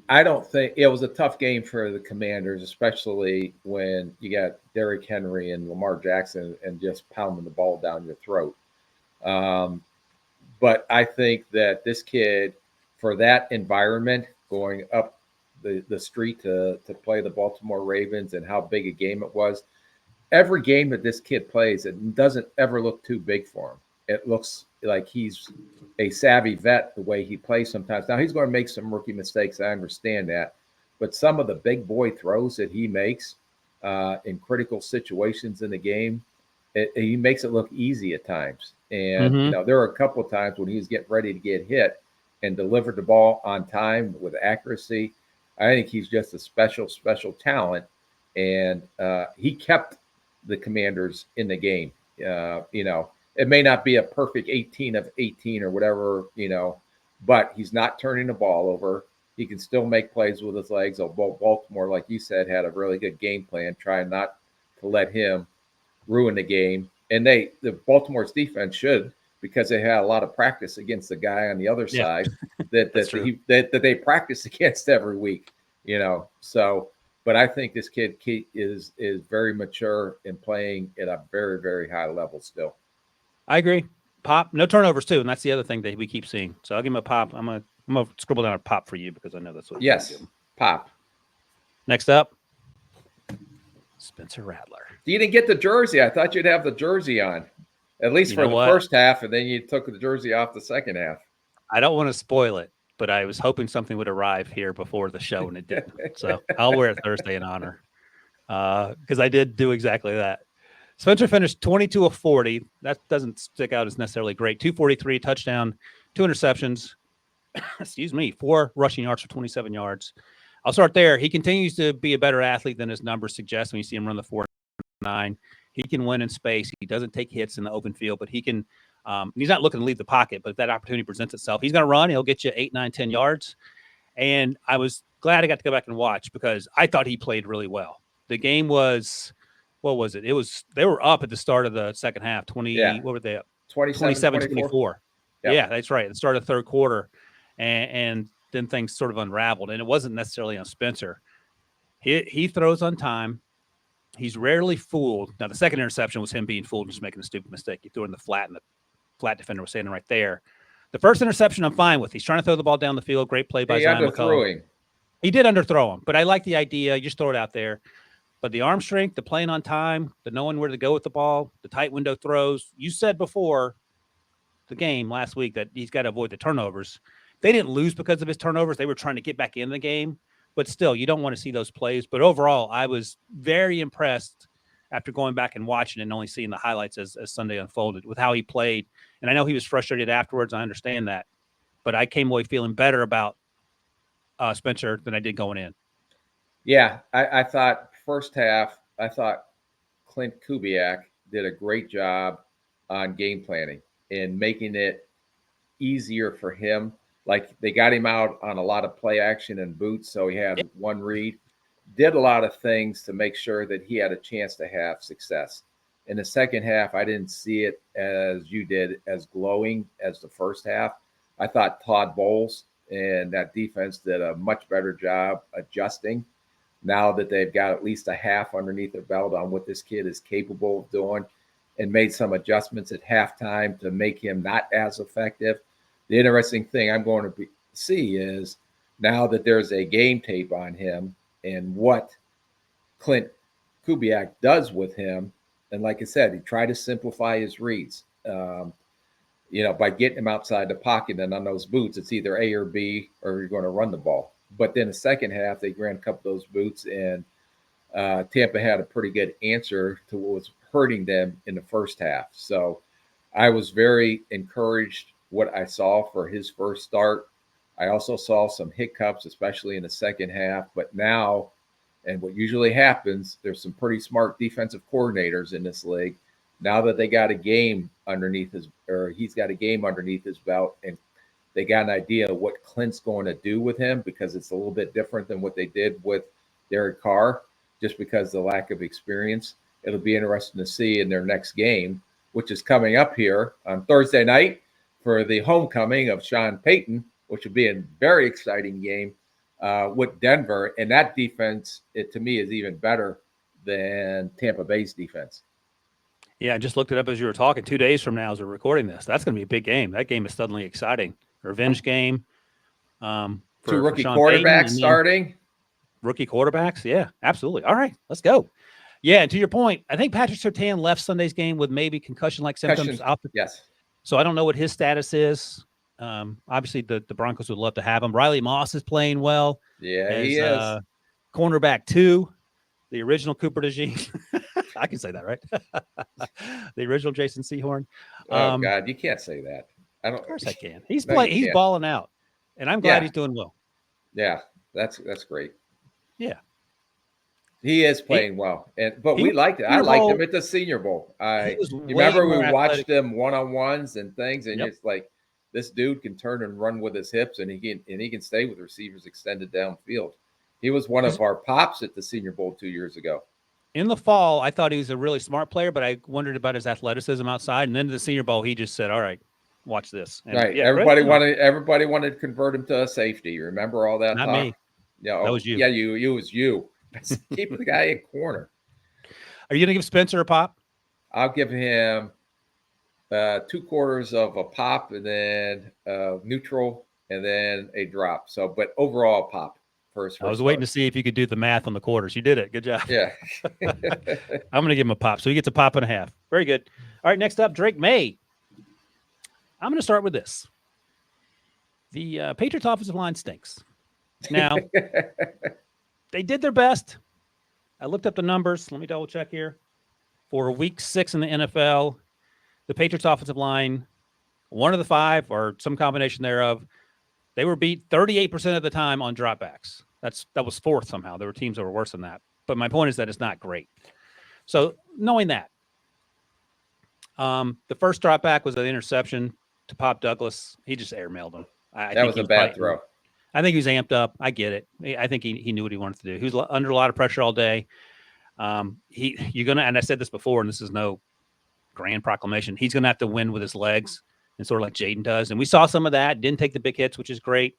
S2: I don't think it was a tough game for the Commanders, especially when you got Derrick Henry and Lamar Jackson and just pounding the ball down your throat. But I think that this kid, for that environment, going up the street to play the Baltimore Ravens and how big a game it was, every game that this kid plays, it doesn't ever look too big for him. It looks like he's a savvy vet the way he plays sometimes. Now, he's going to make some rookie mistakes. I understand that. But some of the big boy throws that he makes in critical situations in the game, he makes it look easy at times. And, there are a couple of times when he was getting ready to get hit and delivered the ball on time with accuracy. I think he's just a special, special talent. And he kept the Commanders in the game. It may not be a perfect 18 of 18 or whatever, but he's not turning the ball over. He can still make plays with his legs. Although Baltimore, like you said, had a really good game plan, trying not to let him ruin the game. And the Baltimore's defense should, because they had a lot of practice against the guy on the other side that they practice against every week, So, but I think this kid is very mature and playing at a very, very high level still.
S1: I agree. Pop, no turnovers too, and that's the other thing that we keep seeing. So I'll give him a pop. I'm gonna scribble down a pop for you because I know that's what.
S2: Yes, pop.
S1: Next up, Spencer Rattler.
S2: You didn't get the jersey. I thought you'd have the jersey on, at least for the first half, and then you took the jersey off the second half.
S1: I don't want to spoil it, but I was hoping something would arrive here before the show, and it didn't. So I'll wear it Thursday in honor because I did do exactly that. Spencer finished 22 of 40. That doesn't stick out as necessarily great. 243, touchdown, 2 interceptions. 4 rushing yards for 27 yards. I'll start there. He continues to be a better athlete than his numbers suggest when you see him run the 4.9. He can win in space. He doesn't take hits in the open field, but he can he's not looking to leave the pocket, but if that opportunity presents itself, he's going to run. He'll get you 8, 9, 10 yards. And I was glad I got to go back and watch because I thought he played really well. The game was – what was it? They were up at the start of the second half. What were they up? 27-24. Yeah, that's right. At the start of the third quarter. And then things sort of unraveled. And it wasn't necessarily on Spencer. He throws on time. He's rarely fooled. Now, the second interception was him being fooled and just making a stupid mistake. He threw in the flat, and the flat defender was standing right there. The first interception I'm fine with. He's trying to throw the ball down the field. Great play by Zion McCollum. He did underthrow him, but I like the idea. You just throw it out there. But the arm strength, the playing on time, the knowing where to go with the ball, the tight window throws. You said before the game last week that he's got to avoid the turnovers. They didn't lose because of his turnovers. They were trying to get back in the game. But still, you don't want to see those plays. But overall, I was very impressed after going back and watching and only seeing the highlights as Sunday unfolded with how he played. And I know he was frustrated afterwards. I understand that. But I came away feeling better about Spencer than I did going in.
S2: Yeah, I thought first half, I thought Clint Kubiak did a great job on game planning and making it easier for him. Like they got him out on a lot of play action and boots, so he had one read. Did a lot of things to make sure that he had a chance to have success. In the second half, I didn't see it as you did, as glowing as the first half. I thought Todd Bowles and that defense did a much better job adjusting now that they've got at least a half underneath their belt on what this kid is capable of doing. and made some adjustments at halftime to make him not as effective. The interesting thing I'm going to see is now that there's a game tape on him and what Clint Kubiak does with him. And like I said, he tried to simplify his reads. By getting him outside the pocket and on those boots, it's either A or B, or you're going to run the ball. But then the second half, they ran a couple of those boots, and Tampa had a pretty good answer to what was hurting them in the first half. So I was very encouraged what I saw for his first start. I also saw some hiccups, especially in the second half. But now, and what usually happens, there's some pretty smart defensive coordinators in this league. Now that they got a game underneath he's got a game underneath his belt, and they got an idea of what Clint's going to do with him, because it's a little bit different than what they did with Derek Carr, just because of the lack of experience. It'll be interesting to see in their next game, which is coming up here on Thursday night for the homecoming of Sean Payton, which will be a very exciting game with Denver. And that defense, to me, is even better than Tampa Bay's defense.
S1: Yeah, I just looked it up as you were talking. 2 days from now, as we're recording this, that's going to be a big game. That game is suddenly exciting. Revenge game.
S2: Two rookie quarterbacks starting.
S1: Rookie quarterbacks, yeah, absolutely. All right, let's go. Yeah, and to your point, I think Patrick Surtain left Sunday's game with maybe concussion-like symptoms.
S2: Yes.
S1: So I don't know what his status is. Obviously, the Broncos would love to have him. Riley Moss is playing well.
S2: Yeah, he is.
S1: Cornerback 2, the original Cooper DeJean. I can say that, right? The original Jason Sehorn.
S2: Oh, God, you can't say that.
S1: Of course I can. He's balling out, and I'm glad he's doing well.
S2: Yeah, that's great.
S1: Yeah.
S2: He is playing well, but we liked it. I liked him at the Senior Bowl. You remember we watched them one-on-ones and things, and it's like, this dude can turn and run with his hips, and he can stay with receivers extended downfield. He was one of our pops at the Senior Bowl 2 years ago.
S1: In the fall, I thought he was a really smart player, but I wondered about his athleticism outside. And then to the Senior Bowl, he just said, "All right, watch this." And
S2: right. Everybody wanted to convert him to a safety. Remember all that?
S1: Not
S2: talk?
S1: Me.
S2: Yeah,
S1: that was you.
S2: Yeah, you. It was you. Keep the guy in corner.
S1: Are you going to give Spencer a pop?
S2: I'll give him 2/4 of a pop, and then neutral, and then a drop. So, but overall pop. First
S1: I was waiting to see if you could do the math on the quarters. You did it. Good job.
S2: Yeah.
S1: I'm going to give him a pop. So he gets a pop and a half. Very good. All right, next up, Drake Maye. I'm going to start with this. The Patriots offensive line stinks. Now, they did their best. I looked up the numbers. Let me double check here. For week 6 in the NFL, the Patriots offensive line, one of the 5 or some combination thereof, they were beat 38% of the time on dropbacks. That was 4th somehow. There were teams that were worse than that. But my point is that it's not great. So knowing that, the first dropback was an interception to Pop Douglas. He just airmailed him.
S2: That was a bad throw.
S1: I think he was amped up. I get it. I think he knew what he wanted to do. He was under a lot of pressure all day. You're gonna, and I said this before, and this is no grand proclamation. He's gonna have to win with his legs, and sort of like Jaden does. And we saw some of that. Didn't take the big hits, which is great.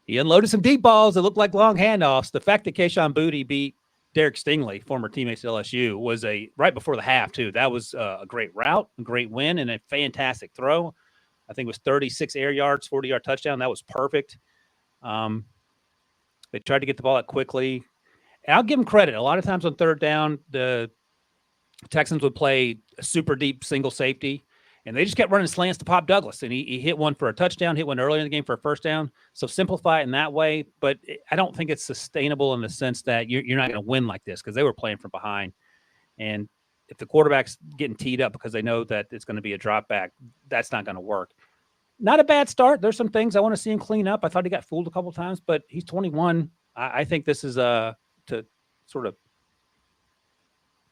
S1: He unloaded some deep balls that looked like long handoffs. The fact that Kayshon Boutte beat Derek Stingley, former teammates at LSU, was right before the half too. That was a great route, a great win, and a fantastic throw. I think it was 36 air yards, 40-yard touchdown. That was perfect. They tried to get the ball out quickly. And I'll give them credit. A lot of times on third down, the Texans would play a super deep single safety, and they just kept running slants to Pop Douglas. And he hit one for a touchdown, hit one early in the game for a first down. So simplify it in that way. But I don't think it's sustainable in the sense that you're not going to win like this, because they were playing from behind. And if the quarterback's getting teed up because they know that it's going to be a drop back, that's not going to work. Not a bad start. There's some things I want to see him clean up. I thought he got fooled a couple times, but he's 21. I think this is to sort of,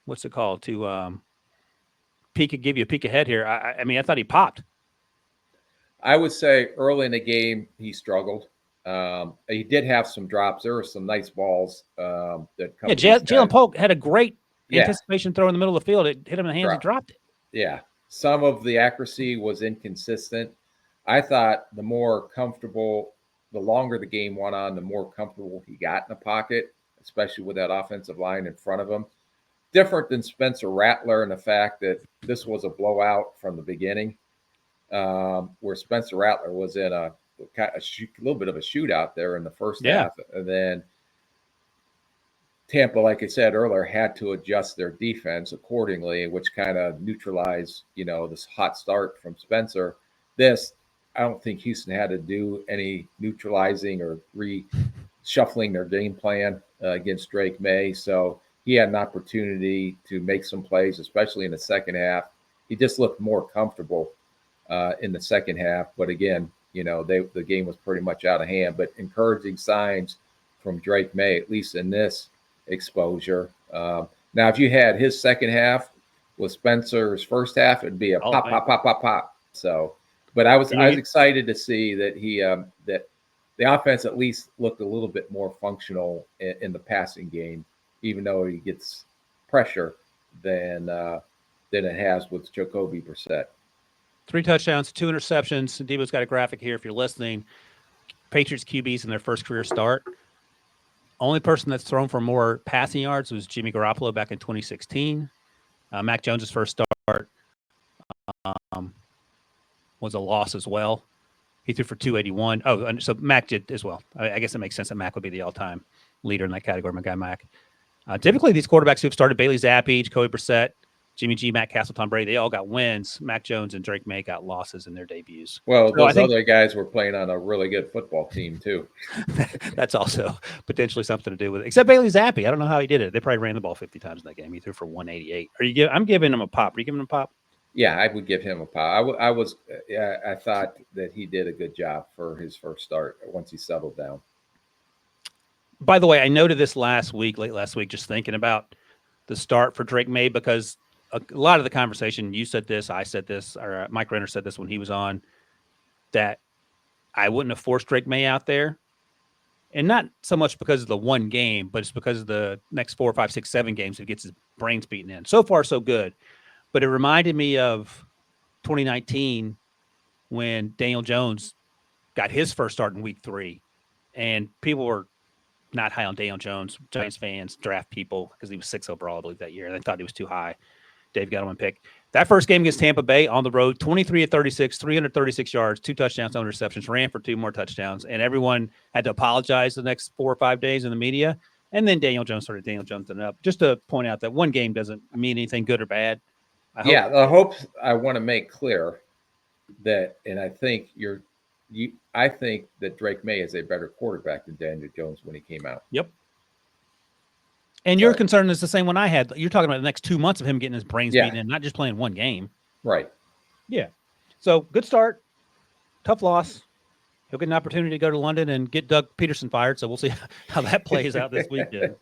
S1: what's it called? To give you a peek ahead here. I mean, I thought he popped.
S2: I would say early in the game he struggled. He did have some drops. There were some nice balls that come.
S1: Yeah, Jalen Polk had a great anticipation throw in the middle of the field. It hit him in the hands and dropped it.
S2: Yeah, some of the accuracy was inconsistent. I thought the more comfortable, the longer the game went on, the more comfortable he got in the pocket, especially with that offensive line in front of him. different than Spencer Rattler in the fact that this was a blowout from the beginning, where Spencer Rattler was in a little bit of a shootout there in the first half. And then Tampa, like I said earlier, had to adjust their defense accordingly, which kind of neutralized, this hot start from Spencer. I don't think Houston had to do any neutralizing or reshuffling their game plan against Drake Maye. So he had an opportunity to make some plays, especially in the second half. He just looked more comfortable in the second half. But again, the game was pretty much out of hand. But encouraging signs from Drake Maye, at least in this exposure. Now, if you had his second half with Spencer's first half, it'd be a pop. So, but I was excited to see that that the offense at least looked a little bit more functional in the passing game, even though he gets pressure than it has with Jacoby Brissett.
S1: 3 touchdowns, 2 interceptions. Debo's got a graphic here if you're listening. Patriots QBs in their first career start. Only person that's thrown for more passing yards was Jimmy Garoppolo back in 2016. Mac Jones' first start was a loss as well. He threw for 281. Oh, and so Mac did as well. I guess it makes sense that Mac would be the all-time leader in that category, my guy Mac. Typically, these quarterbacks who've started, Bailey Zappi, Jacoby Brissett, Jimmy G, Matt Castle, Tom Brady, they all got wins. Mac Jones and Drake Maye got losses in their debuts.
S2: Well, those other guys were playing on a really good football team, too.
S1: That's also potentially something to do with it. Except Bailey Zappi. I don't know how he did it. They probably ran the ball 50 times in that game. He threw for 188. I'm giving him a pop. Are you giving him a pop?
S2: Yeah, I would give him a pop. I thought that he did a good job for his first start once he settled down.
S1: By the way, I noted this late last week, just thinking about the start for Drake Maye, because a lot of the conversation, you said this, I said this, or Mike Renner said this when he was on, that I wouldn't have forced Drake Maye out there. And not so much because of the one game, but it's because of the next 4, 5, 6, 7 games he gets his brains beaten in. So far, so good. But it reminded me of 2019 when Daniel Jones got his first start in week 3. And people were not high on Daniel Jones, Giants fans, draft people, because he was 6 overall, I believe, that year. And they thought he was too high. Dave got him a pick. That first game against Tampa Bay on the road, 23-36, 336 yards, 2 touchdowns, no interceptions, ran for 2 more touchdowns. And everyone had to apologize the next 4 or 5 days in the media. And then Daniel Jones started it up. Just to point out that one game doesn't mean anything good or bad.
S2: I want to make clear that, and I think I think that Drake Maye is a better quarterback than Daniel Jones when he came out.
S1: Yep. And your concern is the same one I had. You're talking about the next 2 months of him getting his brains beaten in, not just playing one game.
S2: Right.
S1: Yeah. So good start. Tough loss. He'll get an opportunity to go to London and get Doug Peterson fired. So we'll see how that plays out this weekend.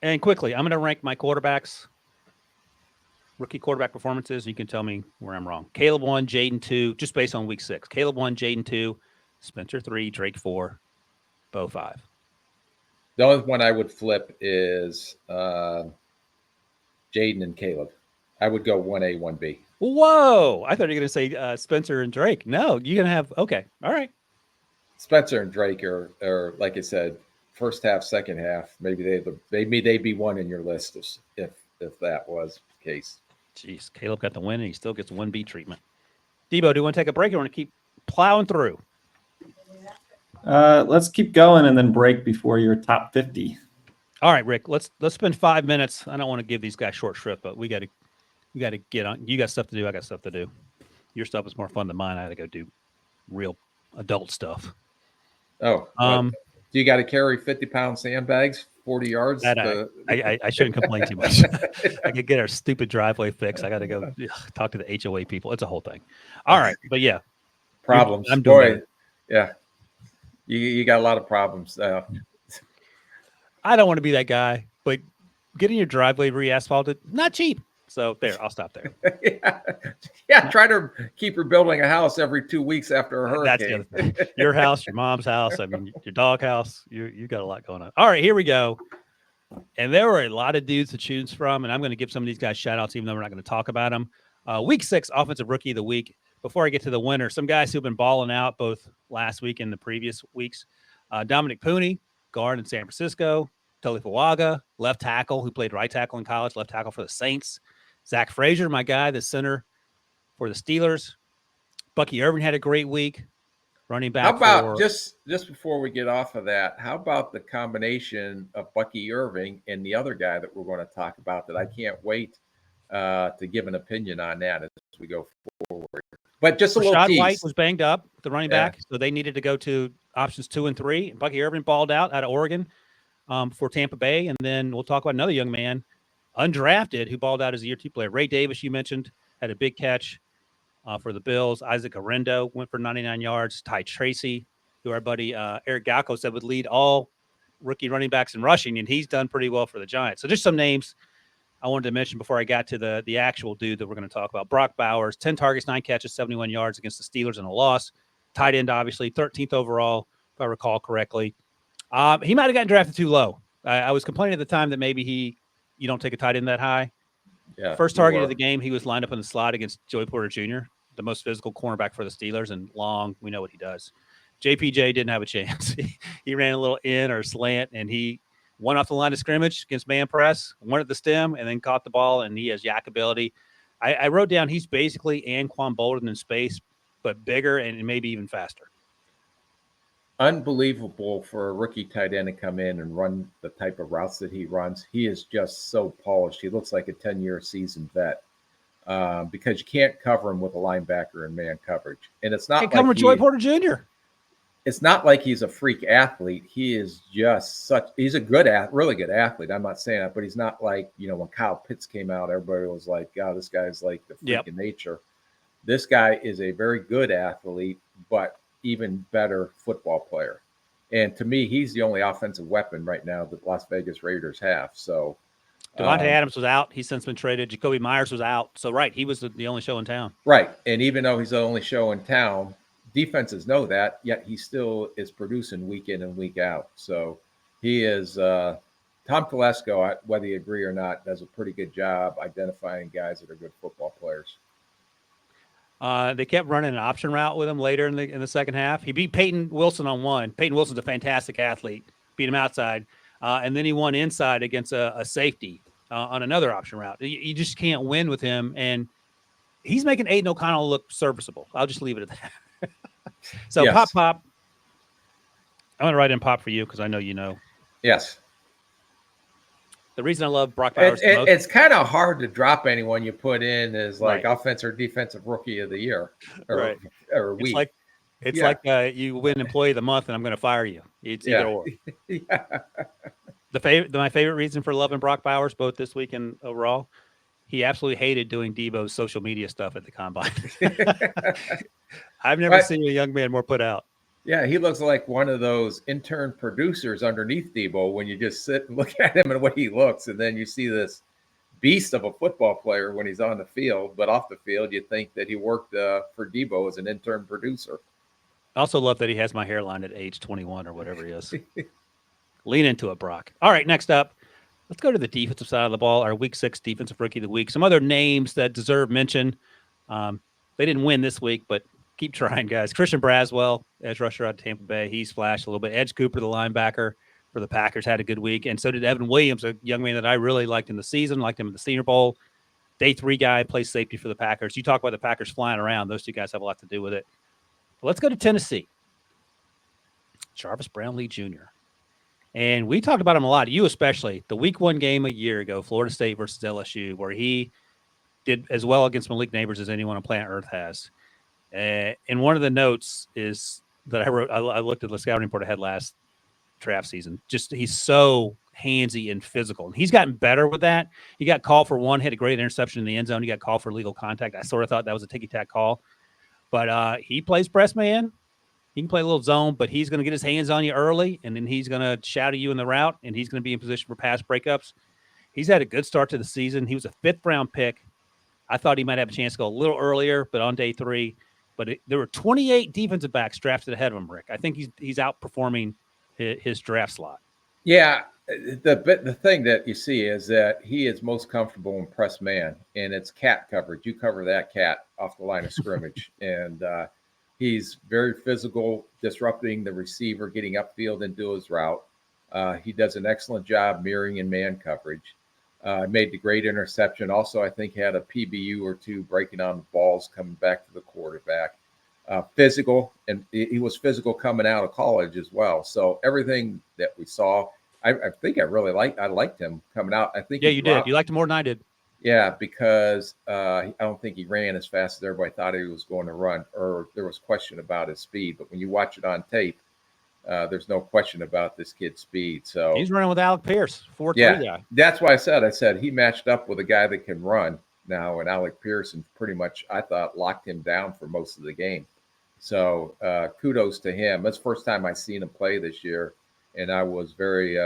S1: And quickly, I'm going to rank my quarterbacks. Rookie quarterback performances. You can tell me where I'm wrong. Caleb 1, Jaden 2, just based on week 6. Caleb 1, Jaden 2, Spencer 3, Drake 4, Bo 5.
S2: The only one I would flip is Jaden and Caleb. I would go 1A, 1B.
S1: Whoa. I thought you were going to say Spencer and Drake. No, you're going to have – okay. All right.
S2: Spencer and Drake are, like I said, first half, second half. Maybe they'd be one in your list if that was the case.
S1: Jeez, Caleb got the win, and he still gets 1B treatment. Debo, do you want to take a break or want to keep plowing through?
S4: Let's keep going and then break before your top 50.
S1: All right, Rick, let's spend 5 minutes. I don't want to give these guys short shrift, but we got to get on. You got stuff to do. I got stuff to do. Your stuff is more fun than mine. I got to go do real adult stuff.
S2: Oh, do you got to carry 50-pound sandbags 40 yards?
S1: I shouldn't complain too much. I could get our stupid driveway fixed. I got to go talk to the HOA people. It's a whole thing. All right, but yeah,
S2: problems.
S1: I'm doing it.
S2: Yeah, you got a lot of problems.
S1: I don't want to be that guy, but getting your driveway re-asphalted, not cheap. So there, I'll stop there.
S2: Yeah. Try to keep rebuilding a house every 2 weeks after a hurricane.
S1: That's the other thing. Your house, your mom's house. I mean, your dog house. You got a lot going on. All right, here we go. And there were a lot of dudes to choose from, and I'm going to give some of these guys shout outs, even though we're not going to talk about them. Week 6, offensive rookie of the week. Before I get to the winner, some guys who've been balling out both last week and the previous weeks. Dominic Pooney, guard in San Francisco. Tolifuaga, left tackle, who played right tackle in college, left tackle for the Saints. Zach Frazier, my guy, the center for the Steelers. Bucky Irving had a great week. Running back.
S2: How about just before we get off of that? How about the combination of Bucky Irving and the other guy that we're going to talk about that I can't wait to give an opinion on that as we go forward. But just a little
S1: Rashad
S2: tease.
S1: White was banged up, the running back, so they needed to go to options 2 and 3. Bucky Irving balled out of Oregon for Tampa Bay, and then we'll talk about another young man, undrafted, who balled out as a year 2 player. Ray Davis, you mentioned, had a big catch for the Bills. Isaac Arendo went for 99 yards. Ty Tracy, who our buddy Eric Galco said would lead all rookie running backs in rushing, and he's done pretty well for the Giants. So just some names I wanted to mention before I got to the actual dude that we're going to talk about. Brock Bowers, 10 targets, 9 catches, 71 yards against the Steelers in a loss. Tight end, obviously, 13th overall, if I recall correctly. He might have gotten drafted too low. I was complaining at the time that maybe you don't take a tight end that high.
S2: Yeah,
S1: First target of the game, he was lined up in the slot against Joey Porter Jr., the most physical cornerback for the Steelers, and long, we know what he does. JPJ didn't have a chance. He ran a little in or slant, and he went off the line of scrimmage against man press, went at the stem, and then caught the ball, and he has yak ability. I wrote down he's basically Anquan Bolden in space, but bigger and maybe even faster.
S2: Unbelievable for a rookie tight end to come in and run the type of routes that he runs. He is just so polished. He looks like a 10-year seasoned vet because you can't cover him with a linebacker in man coverage. And it's not
S1: cover Joey Porter Jr.
S2: It's not like he's a freak athlete. He is just he's a really good athlete. I'm not saying that, but he's not like, when Kyle Pitts came out, everybody was like, God, this guy's like the freak of nature. This guy is a very good athlete, but even better football player. And to me, he's the only offensive weapon right now that Las Vegas Raiders have. So
S1: Davante Adams was out. He's since been traded. Jacoby Myers was out. So, right, he was the only show in town.
S2: Right. And even though he's the only show in town, defenses know that, yet he still is producing week in and week out. So he is Tom Telesco, whether you agree or not, does a pretty good job identifying guys that are good football players.
S1: They kept running an option route with him later in the second half. He beat Peyton Wilson on one. Peyton Wilson's a fantastic athlete. Beat him outside. And then he won inside against a safety on another option route. You just can't win with him. And he's making Aiden O'Connell look serviceable. I'll just leave it at that. So, yes. Pop. I'm going to write in Pop for you because I know you know.
S2: Yes.
S1: The reason I love Brock Bowers
S2: it's kind of hard to drop anyone you put in as like offensive or defensive rookie of the year or week.
S1: It's like you win employee of the month and I'm going to fire you. It's either or. My favorite reason for loving Brock Bowers, both this week and overall, he absolutely hated doing Debo's social media stuff at the combine. I've never seen a young man more put out.
S2: Yeah, he looks like one of those intern producers underneath Debo when you just sit and look at him and the way he looks, and then you see this beast of a football player when he's on the field, but off the field you think that he worked for Debo as an intern producer.
S1: I also love that he has my hairline at age 21 or whatever he is. Lean into it, Brock. All right, next up, let's go to the defensive side of the ball, our Week 6 Defensive Rookie of the Week. Some other names that deserve mention. They didn't win this week, but keep trying, guys. Christian Braswell, edge rusher out of Tampa Bay. He's flashed a little bit. Edge Cooper, the linebacker for the Packers, had a good week. And so did Evan Williams, a young man that I really liked in the season, liked him in the Senior Bowl. Day 3 guy, plays safety for the Packers. You talk about the Packers flying around. Those two guys have a lot to do with it. But let's go to Tennessee. Jarvis Brownlee Jr. And we talked about him a lot, you especially. The Week 1 game a year ago, Florida State versus LSU, where he did as well against Malik Neighbors as anyone on planet Earth has. And one of the notes is that I wrote, I looked at the scouting report I had last draft season. Just he's so handsy and physical. And he's gotten better with that. He got called for one, had a great interception in the end zone. He got called for illegal contact. I sort of thought that was a ticky-tack call. But he plays press man. He can play a little zone, but he's going to get his hands on you early, and then he's going to shout at you in the route, and he's going to be in position for pass breakups. He's had a good start to the season. He was a 5th-round pick. I thought he might have a chance to go a little earlier, but on day 3. But there were 28 defensive backs drafted ahead of him, Rick. I think he's outperforming his draft slot.
S2: Yeah, the thing that you see is that he is most comfortable in press man, and it's cat coverage. You cover that cat off the line of scrimmage, and he's very physical, disrupting the receiver, getting upfield into his route. He does an excellent job mirroring in man coverage. Made the great interception. Also, I think had a PBU or two breaking on the balls coming back to the quarterback. Physical, and he was physical coming out of college as well. So everything that we saw, I think I liked him coming out. I think
S1: Yeah, you did. You liked him more than I did.
S2: Yeah, because I don't think he ran as fast as everybody thought he was going to run, or there was question about his speed. But when you watch it on tape, there's no question about this kid's speed. So
S1: He's running with Alec Pierce, 4.3
S2: yeah,
S1: guy.
S2: that's why I said he matched up with a guy that can run now, and Alec Pearson pretty much, I thought, locked him down for most of the game. So kudos to him. That's the first time I've seen him play this year, and I was very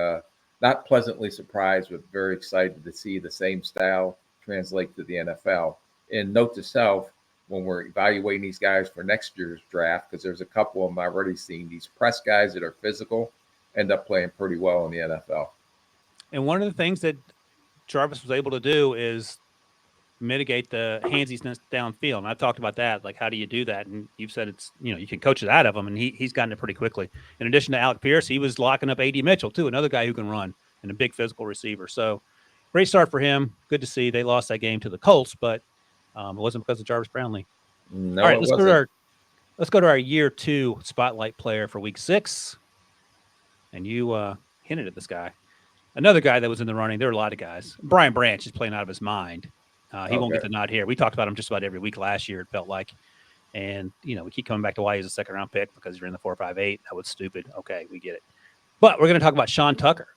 S2: not pleasantly surprised, but very excited to see the same style translate to the NFL. And note to self, when we're evaluating these guys for next year's draft, because there's a couple of them I've already seen, these press guys that are physical end up playing pretty well in the NFL.
S1: And one of the things that Jarvis was able to do is mitigate the handsiness downfield. And I've talked about that. Like, how do you do that? And you've said it's, you can coach it out of him, and he's gotten it pretty quickly. In addition to Alec Pierce, he was locking up A.D. Mitchell, too, another guy who can run and a big physical receiver. So great start for him. Good to see. They lost that game to the Colts, but it wasn't because of Jarvis Brownlee.
S2: No,
S1: all right, let's go to our year 2 spotlight player for week 6. And you hinted at this guy. Another guy that was in the running. There are a lot of guys. Brian Branch is playing out of his mind. He won't get the nod here. We talked about him just about every week last year, it felt like. And, we keep coming back to why he's a second-round pick because you're in the 4.58. That was stupid. Okay, we get it. But we're going to talk about Sean Tucker.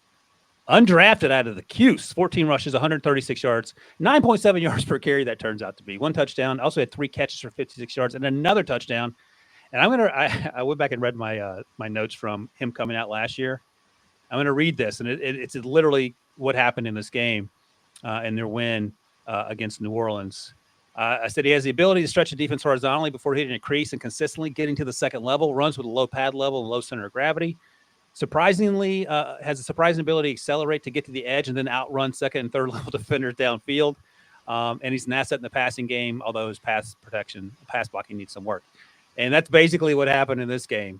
S1: Undrafted out of the Cuse. 14 rushes, 136 yards, 9.7 yards per carry, that turns out to be. 1 touchdown. Also had 3 catches for 56 yards and another touchdown. And I went back and read my my notes from him coming out last year. I'm going to read this, and it's literally what happened in this game in their win against New Orleans. I said he has the ability to stretch the defense horizontally before hitting a crease and consistently getting to the second level, runs with a low pad level and low center of gravity. Surprisingly, has a surprising ability to accelerate to get to the edge and then outrun second and third level defenders downfield. And he's an asset in the passing game, although his pass blocking needs some work. And that's basically what happened in this game.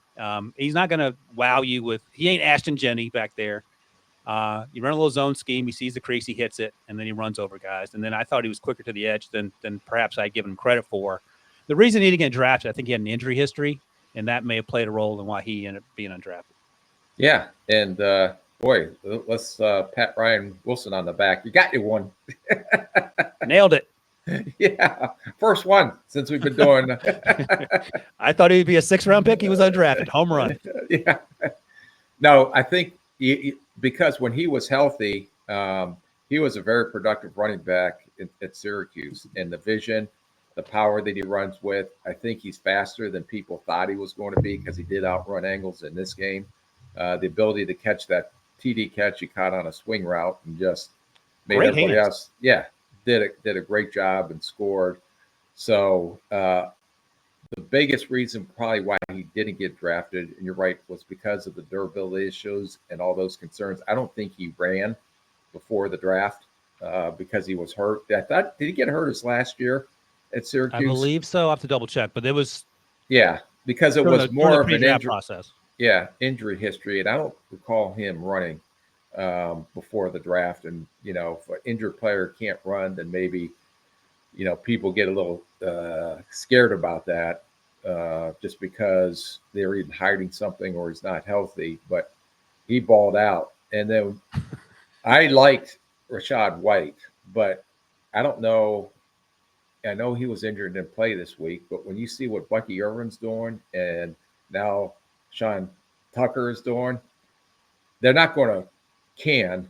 S1: He's not going to wow you with – he ain't Ashton Jenney back there. You run a little zone scheme. He sees the crease, he hits it, and then he runs over guys. And then I thought he was quicker to the edge than perhaps I'd given him credit for. The reason he didn't get drafted, I think he had an injury history, and that may have played a role in why he ended up being undrafted.
S2: Yeah, and boy, let's pat Ryan Wilson on the back. You got your one.
S1: Nailed it.
S2: Yeah, first one since we've been doing.
S1: I thought he'd be a 6th-round pick. He was undrafted. Home run.
S2: Yeah. No, I think because when he was healthy, he was a very productive running back at Syracuse. And the vision, the power that he runs with, I think he's faster than people thought he was going to be because he did outrun Angles in this game. The ability to catch that TD catch he caught on a swing route and just made
S1: Great
S2: everybody
S1: hands.
S2: else. Yeah. Did a great job and scored. So the biggest reason probably why he didn't get drafted, and you're right, was because of the durability issues and all those concerns. I don't think he ran before the draft because he was hurt. I thought, did he get hurt his last year at Syracuse?
S1: I believe so. I'll have to double check, but it was
S2: because it was more of an injury
S1: process.
S2: Yeah, injury history, and I don't recall him running before the draft. And if an injured player can't run, then maybe people get a little scared about that just because they're either hiding something or he's not healthy. But he balled out. And then I liked Rachaad White, but I don't know. I know he was injured and didn't play this week, but when you see what Bucky Irvin's doing and now Sean Tucker is doing, they're not going to can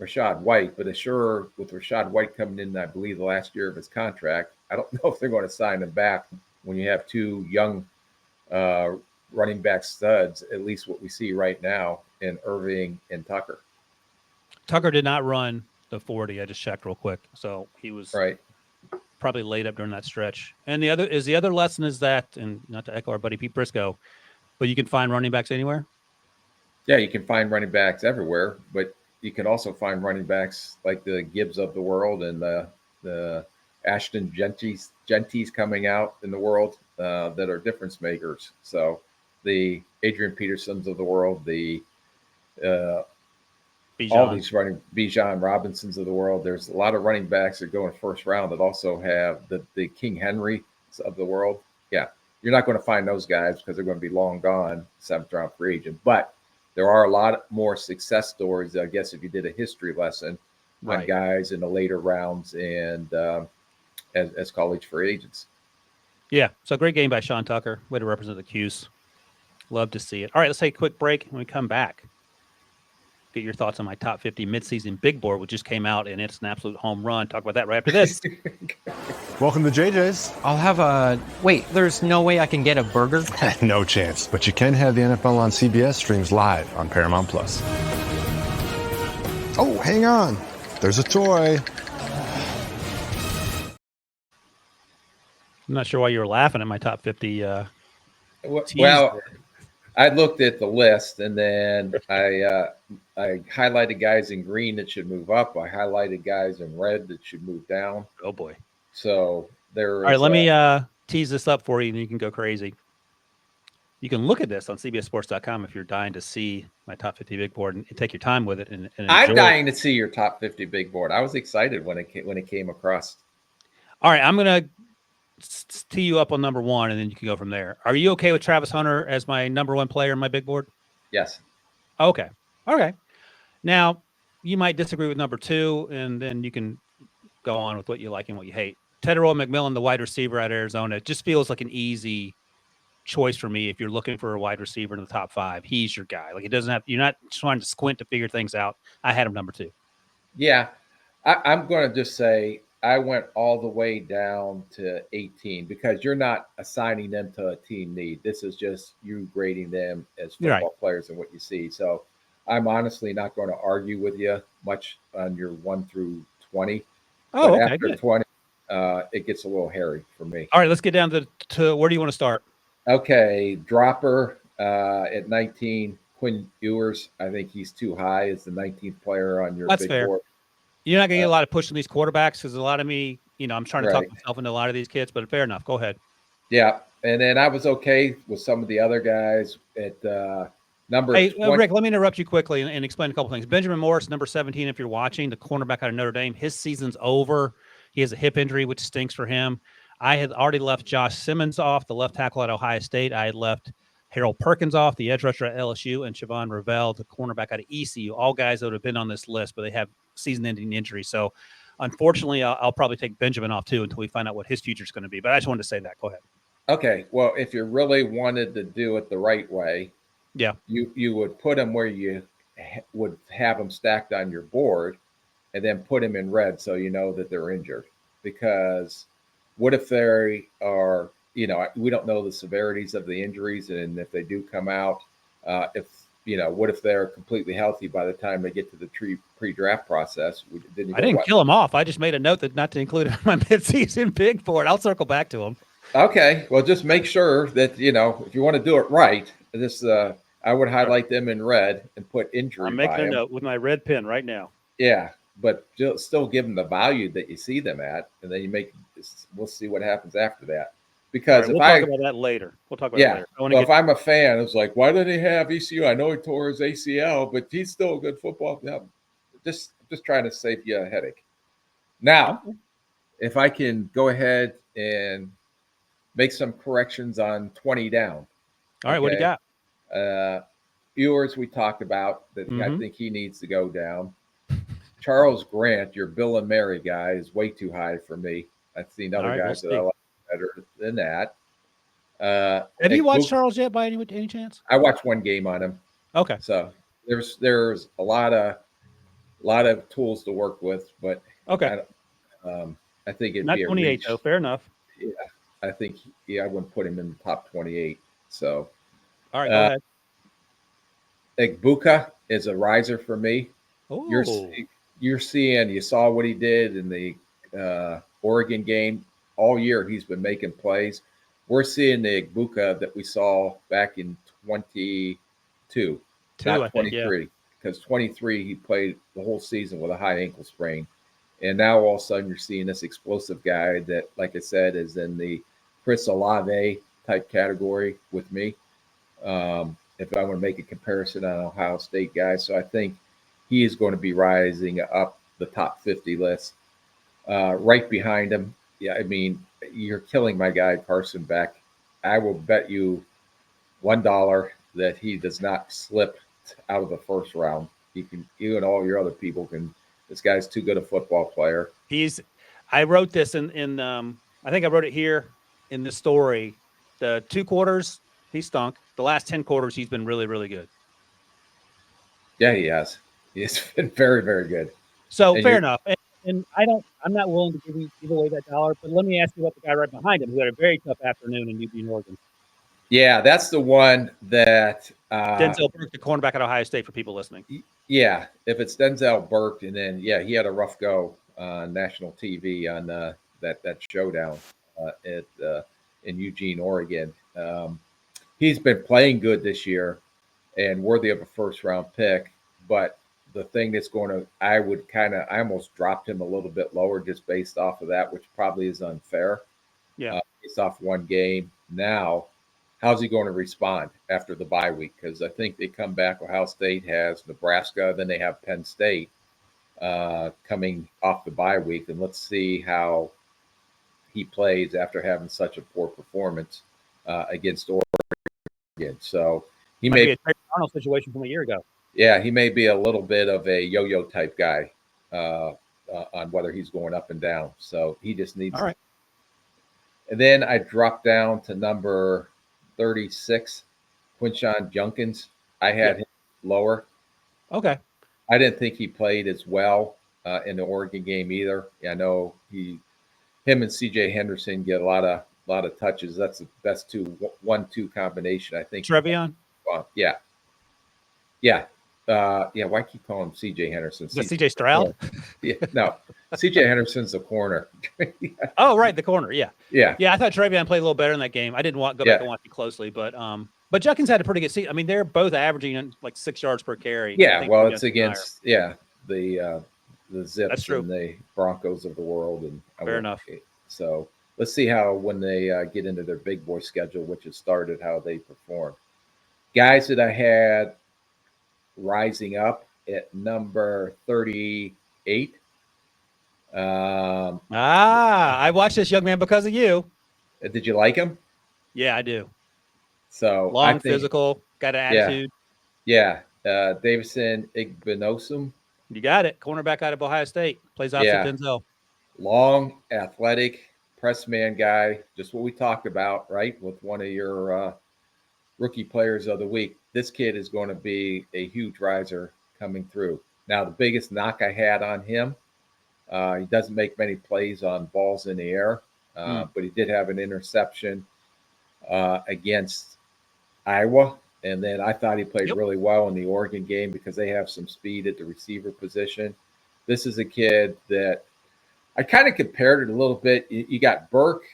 S2: Rachaad White, but sure, with Rachaad White coming in, I believe the last year of his contract, I don't know if they're going to sign him back when you have 2 young running back studs, at least what we see right now in Irving and Tucker.
S1: Tucker did not run the 40. I just checked real quick. So he was probably laid up during that stretch. And the other lesson is that, and not to echo our buddy Pete Briscoe, but you can find running backs anywhere.
S2: Yeah, you can find running backs everywhere, but you can also find running backs like the Gibbs of the world and the Ashton Genties coming out in the world that are difference makers. So the Adrian Petersons of the world, the all these running Bijan Robinsons of the world. There's a lot of running backs that go in first round that also have the King Henry of the world. Yeah, you're not going to find those guys because they're going to be long gone, 7th round free agent. But there are a lot more success stories, I guess, if you did a history lesson on guys in the later rounds and as college free agents.
S1: Yeah, so great game by Sean Tucker. Way to represent the Qs. Love to see it. All right, let's take a quick break. When we come back, get your thoughts on my top 50 midseason big board, which just came out, and it's an absolute home run. Talk about that right after this.
S6: Welcome to JJ's.
S7: I'll have a... Wait, there's no way I can get a burger?
S6: No chance. But you can have the NFL on CBS streams live on Paramount+. Oh, hang on. There's a toy.
S1: I'm not sure why you were laughing at my top 50.
S2: Well, I looked at the list, and then I highlighted guys in green that should move up. I highlighted guys in red that should move down.
S1: Oh, boy.
S2: So there.
S1: All right, let me tease this up for you, and you can go crazy. You can look at this on CBSSports.com if you're dying to see my top 50 big board and take your time with it. And
S2: I'm dying to see your top 50 big board. I was excited when it came across.
S1: All right, I'm going to tee you up on number 1, and then you can go from there. Are you okay with Travis Hunter as my number 1 player in my big board?
S2: Yes.
S1: Okay. Okay. Now, you might disagree with number 2, and then you can go on with what you like and what you hate. Tedderell McMillan, the wide receiver out of Arizona, just feels like an easy choice for me if you're looking for a wide receiver in the top 5. He's your guy. Like, it doesn't have, you're not trying to squint to figure things out. I had him number 2.
S2: Yeah. I'm going to just say I went all the way down to 18 because you're not assigning them to a team need. This is just you grading them as football players and what you see. So I'm honestly not going to argue with you much on your 1 through 20.
S1: Oh,
S2: but
S1: okay,
S2: after
S1: good.
S2: 20, it gets a little hairy for me.
S1: All right, let's get down to where do you want to start?
S2: Okay, dropper at 19, Quinn Ewers. I think he's too high as the 19th player on your big board.
S1: You're not going to get a lot of push from these quarterbacks because a lot of me, I'm trying to talk myself into a lot of these kids, but fair enough. Go ahead.
S2: Yeah, and then I was okay with some of the other guys at number 20.
S1: Rick, let me interrupt you quickly and explain a couple things. Benjamin Morris, number 17, if you're watching, the cornerback out of Notre Dame, his season's over. He has a hip injury, which stinks for him. I had already left Josh Simmons off, the left tackle at Ohio State. I had left Harold Perkins off, the edge rusher at LSU, and Siobhan Ravel, the cornerback out of ECU, all guys that would have been on this list, but they have season-ending injury. So, unfortunately, I'll probably take Benjamin off, too, until we find out what his future is going to be. But I just wanted to say that. Go ahead.
S2: Okay. Well, if you really wanted to do it the right way, you would put them where you would have them stacked on your board and then put them in red so you know that they're injured. Because what if they are, we don't know the severities of the injuries, and if they do come out, what if they're completely healthy by the time they get to the pre-draft process?
S1: I didn't kill them off. I just made a note that not to include in my midseason big board. I'll circle back to them.
S2: Okay. Well, just make sure that, if you want to do it right, I would highlight them in red and put injury.
S1: I'm making a note with my red pen right now.
S2: Yeah. But still give them the value that you see them at, and then we'll see what happens after that. Because
S1: we'll talk about that later. That later.
S2: If I'm a fan, it's like, why did he have ECU? I know he tore his ACL, but he's still a good football. No, just trying to save you a headache. Now, if I can go ahead and make some corrections on 20 down.
S1: All right, what do you got?
S2: Ewers, we talked about that. I think he needs to go down. Charles Grant, your Bill and Mary guy, is way too high for me. I've seen other guys that I like better than that.
S1: Have you watched Charles yet by any chance?
S2: I watched one game on him.
S1: Okay.
S2: So there's a lot of tools to work with, but
S1: okay.
S2: I think it'd
S1: not
S2: be
S1: 28 though. Fair enough.
S2: Yeah, I think I wouldn't put him in the top 28. So
S1: all right, go ahead.
S2: Egbuka is a riser for me.
S1: Oh.
S2: You saw what he did in the Oregon game. All year he's been making plays. We're seeing the Egbuka that we saw back in 22, not 23. Because 23 he played the whole season with a high ankle sprain. And now all of a sudden you're seeing this explosive guy that, like I said, is in the Chris Olave type category with me. if I want to make a comparison on Ohio State guys. So I think he is going to be rising up the top 50 list. Right behind him, yeah, I mean, you're killing my guy Carson Beck. I will bet you $1 that he does not slip out of the first round. You and all your other people can. This guy's too good a football player.
S1: I wrote this in I think I wrote it here in the story. The 2 quarters he stunk. The last 10 quarters he's been really, really good.
S2: Yeah, he has. He's been very, very good.
S1: So
S2: And
S1: fair enough. And I'm not willing to give away that dollar, but let me ask you about the guy right behind him who had a very tough afternoon in Eugene, Oregon.
S2: Yeah, that's the one that
S1: Denzel Burke, the cornerback at Ohio State, for people listening.
S2: Yeah, if it's Denzel Burke, and then he had a rough go on national TV on that showdown in Eugene, Oregon. He's been playing good this year and worthy of a first round pick, but the thing that's going to, I almost dropped him a little bit lower just based off of that, which probably is unfair.
S1: Yeah.
S2: Based off one game. Now, how's he going to respond after the bye week? Because I think they come back. Ohio State has Nebraska, then they have Penn State coming off the bye week. And let's see how he plays after having such a poor performance against Oregon. So he may
S1: be a Trey Arnold situation from a year ago.
S2: Yeah, he may be a little bit of a yo-yo type guy on whether he's going up and down. So he just needs.
S1: All right.
S2: And then I dropped down to number 36, Quinshon Junkins. I had him lower.
S1: Okay.
S2: I didn't think he played as well in the Oregon game either. I know him and CJ Henderson get a lot of touches. That's the best 1-2 combination, I think.
S1: Trevion?
S2: Yeah. Why keep calling him CJ Henderson?
S1: CJ Stroud?
S2: Yeah, no. CJ Henderson's the corner.
S1: Oh, right, the corner. Yeah.
S2: Yeah.
S1: I thought Trevion played a little better in that game. I didn't go back and watch it closely, but Junkins had a pretty good season. I mean, they're both averaging like 6 yards per carry.
S2: Yeah, well, it's against the Zips
S1: That's true.
S2: and the Broncos of the world, and
S1: fair enough.
S2: So let's see how when they get into their big boy schedule, which has started, how they perform. Guys that I had rising up at number 38.
S1: I watched this young man because of you.
S2: Did you like him?
S1: Yeah, I do.
S2: So
S1: long, physical, got an attitude.
S2: Yeah. Davison Igbenosum.
S1: You got it. Cornerback out of Ohio State. Plays opposite Denzel.
S2: Long, athletic, press man guy. Just what we talked about, right? With one of your rookie players of the week. This kid is going to be a huge riser coming through. Now, the biggest knock I had on him, he doesn't make many plays on balls in the air, but he did have an interception against Iowa. And then I thought he played really well in the Oregon game because they have some speed at the receiver position. This is a kid that I kind of compared it a little bit. You got Burke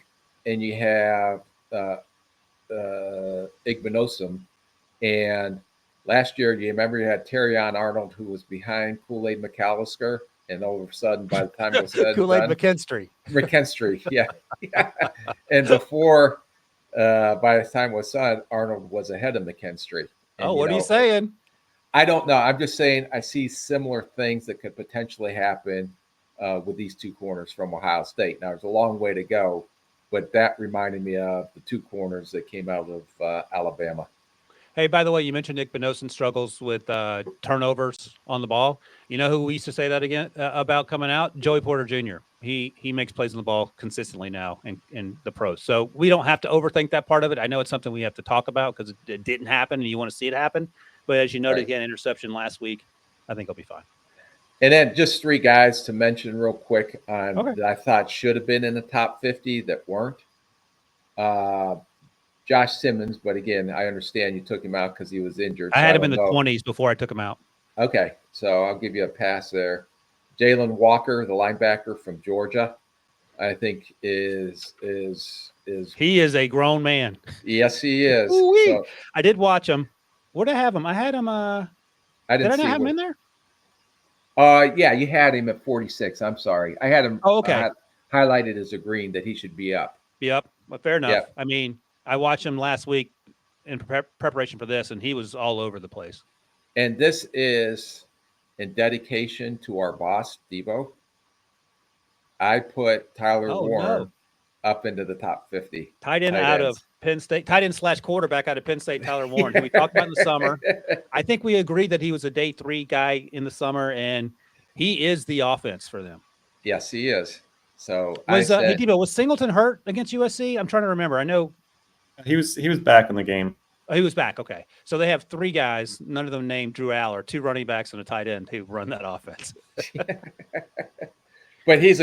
S2: and you have Igbenosum. And last year, do you remember you had Terrion Arnold, who was behind Kool-Aid McAllister? And all of a sudden, by the time it was said,
S1: Kool-Aid McKinstry.
S2: Yeah. And before, by the time it was said, Arnold was ahead of McKinstry. And,
S1: what are you saying?
S2: I don't know. I'm just saying I see similar things that could potentially happen with these two corners from Ohio State. Now, there's a long way to go, but that reminded me of the two corners that came out of Alabama.
S1: Hey, by the way, you mentioned Nick Benosen struggles with turnovers on the ball. You know who we used to say that again about coming out? Joey Porter Jr. He makes plays on the ball consistently now in the pros. So we don't have to overthink that part of it. I know it's something we have to talk about because it didn't happen and you want to see it happen. But as you noted, again, interception last week, I think he'll be fine.
S2: And then just 3 guys to mention real quick that I thought should have been in the top 50 that weren't. Josh Simmons, but again, I understand you took him out because he was injured.
S1: I had him in the 20s before I took him out.
S2: Okay, so I'll give you a pass there. Jalen Walker, the linebacker from Georgia, I think is
S1: he is a grown man.
S2: Yes, he is.
S1: So, I did watch him. Where did I have him? I had him.
S2: I
S1: did I not have him in there?
S2: Yeah, you had him at 46. I'm sorry, I had him. Highlighted as a green that he should be up.
S1: Be up. But fair enough.
S2: Yeah.
S1: I mean, I watched him last week. in preparation for this, and he was all over the place.
S2: And this is in dedication to our boss, Debo. I put Tyler Warren up into the top 50.
S1: Tight end out of Penn State, tight end / quarterback out of Penn State, Tyler Warren, who we talked about in the summer. I think we agreed that he was a day 3 guy in the summer, and he is the offense for them.
S2: Yes, he is. So
S1: was Singleton hurt against USC? I'm trying to remember. I know
S4: he was back in the game.
S1: Oh, he was back. Okay. So they have 3 guys, none of them named Drew Aller, 2 running backs and a tight end who run that offense.
S2: But he's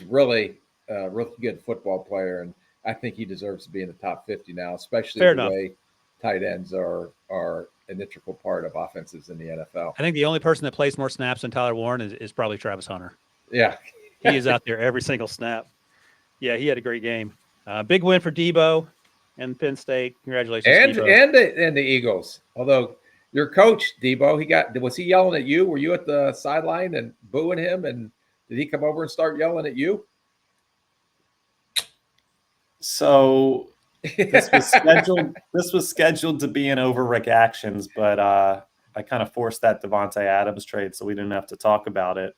S2: really a really good football player, and I think he deserves to be in the top 50 now, especially way tight ends are an integral part of offenses in the NFL.
S1: I think the only person that plays more snaps than Tyler Warren is probably Travis Hunter.
S2: Yeah.
S1: He is out there every single snap. Yeah, he had a great game. Big win for Debo and Penn State. Congratulations, Debo.
S2: And the Eagles. Although your coach, Debo, was he yelling at you? Were you at the sideline and booing him? And did he come over and start yelling at you?
S4: So this was scheduled to be an over Rick Actions, but I kind of forced that Davante Adams trade, so we didn't have to talk about it.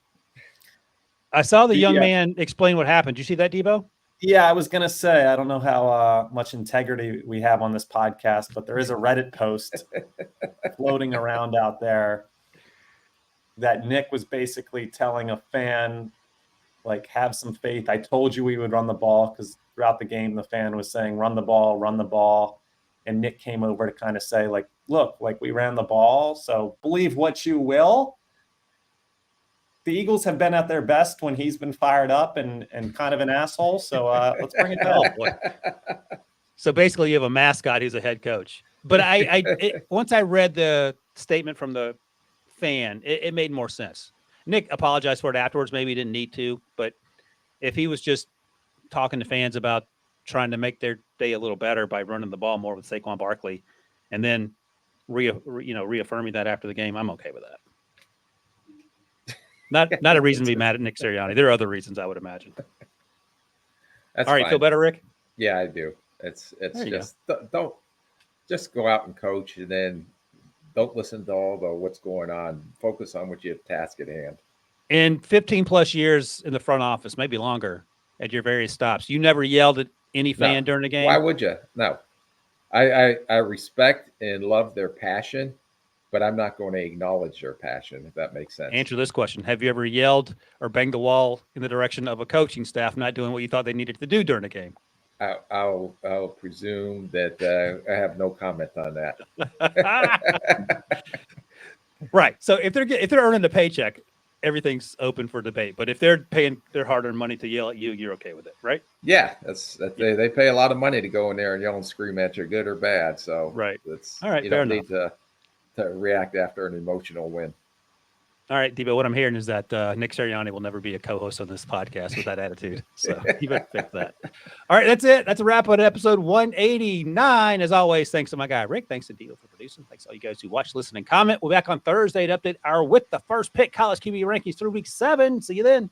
S1: I saw the young man explain what happened. Did you see that, Debo?
S4: Yeah, I was going to say, I don't know how much integrity we have on this podcast, but there is a Reddit post floating around out there that Nick was basically telling a fan, like, have some faith. I told you we would run the ball, because throughout the game, the fan was saying, run the ball. And Nick came over to kind of say, like, look, like, we ran the ball, so believe what you will. The Eagles have been at their best when he's been fired up and kind of an asshole. So let's bring it back.
S1: So basically you have a mascot who's a head coach. But once I read the statement from the fan, it made more sense. Nick apologized for it afterwards. Maybe he didn't need to. But if he was just talking to fans about trying to make their day a little better by running the ball more with Saquon Barkley and then reaffirming that after the game, I'm okay with that. Not a reason to be mad at Nick Sirianni. There are other reasons, I would imagine.
S2: That's
S1: all right.
S2: Fine.
S1: Feel better, Rick?
S2: Yeah, I do. It's just don't just go out and coach and then don't listen to all the what's going on. Focus on what you have task at hand.
S1: In 15 plus years in the front office, maybe longer, at your various stops, you never yelled at any fan during the game?
S2: Why would you? No. I respect and love their passion, but I'm not going to acknowledge their passion, if that makes sense.
S1: Answer this question. Have you ever yelled or banged the wall in the direction of a coaching staff not doing what you thought they needed to do during a game?
S2: I'll presume that I have no comment on that.
S1: Right. So if they're earning the paycheck, everything's open for debate. But if they're paying their hard-earned money to yell at you, you're okay with it, right?
S2: Yeah, they pay a lot of money to go in there and yell and scream at you, good or bad. So
S1: right.
S2: That's
S1: all right.
S2: You don't need to react after an emotional win.
S1: All right, Debo, what I'm hearing is that Nick Sirianni will never be a co-host on this podcast with that attitude. So you better fix that. All right, that's it. That's a wrap on episode 189. As always, thanks to my guy, Rick. Thanks to Debo for producing. Thanks to all you guys who watch, listen, and comment. We'll be back on Thursday to update our With the First Pick college QB rankings through week 7. See you then.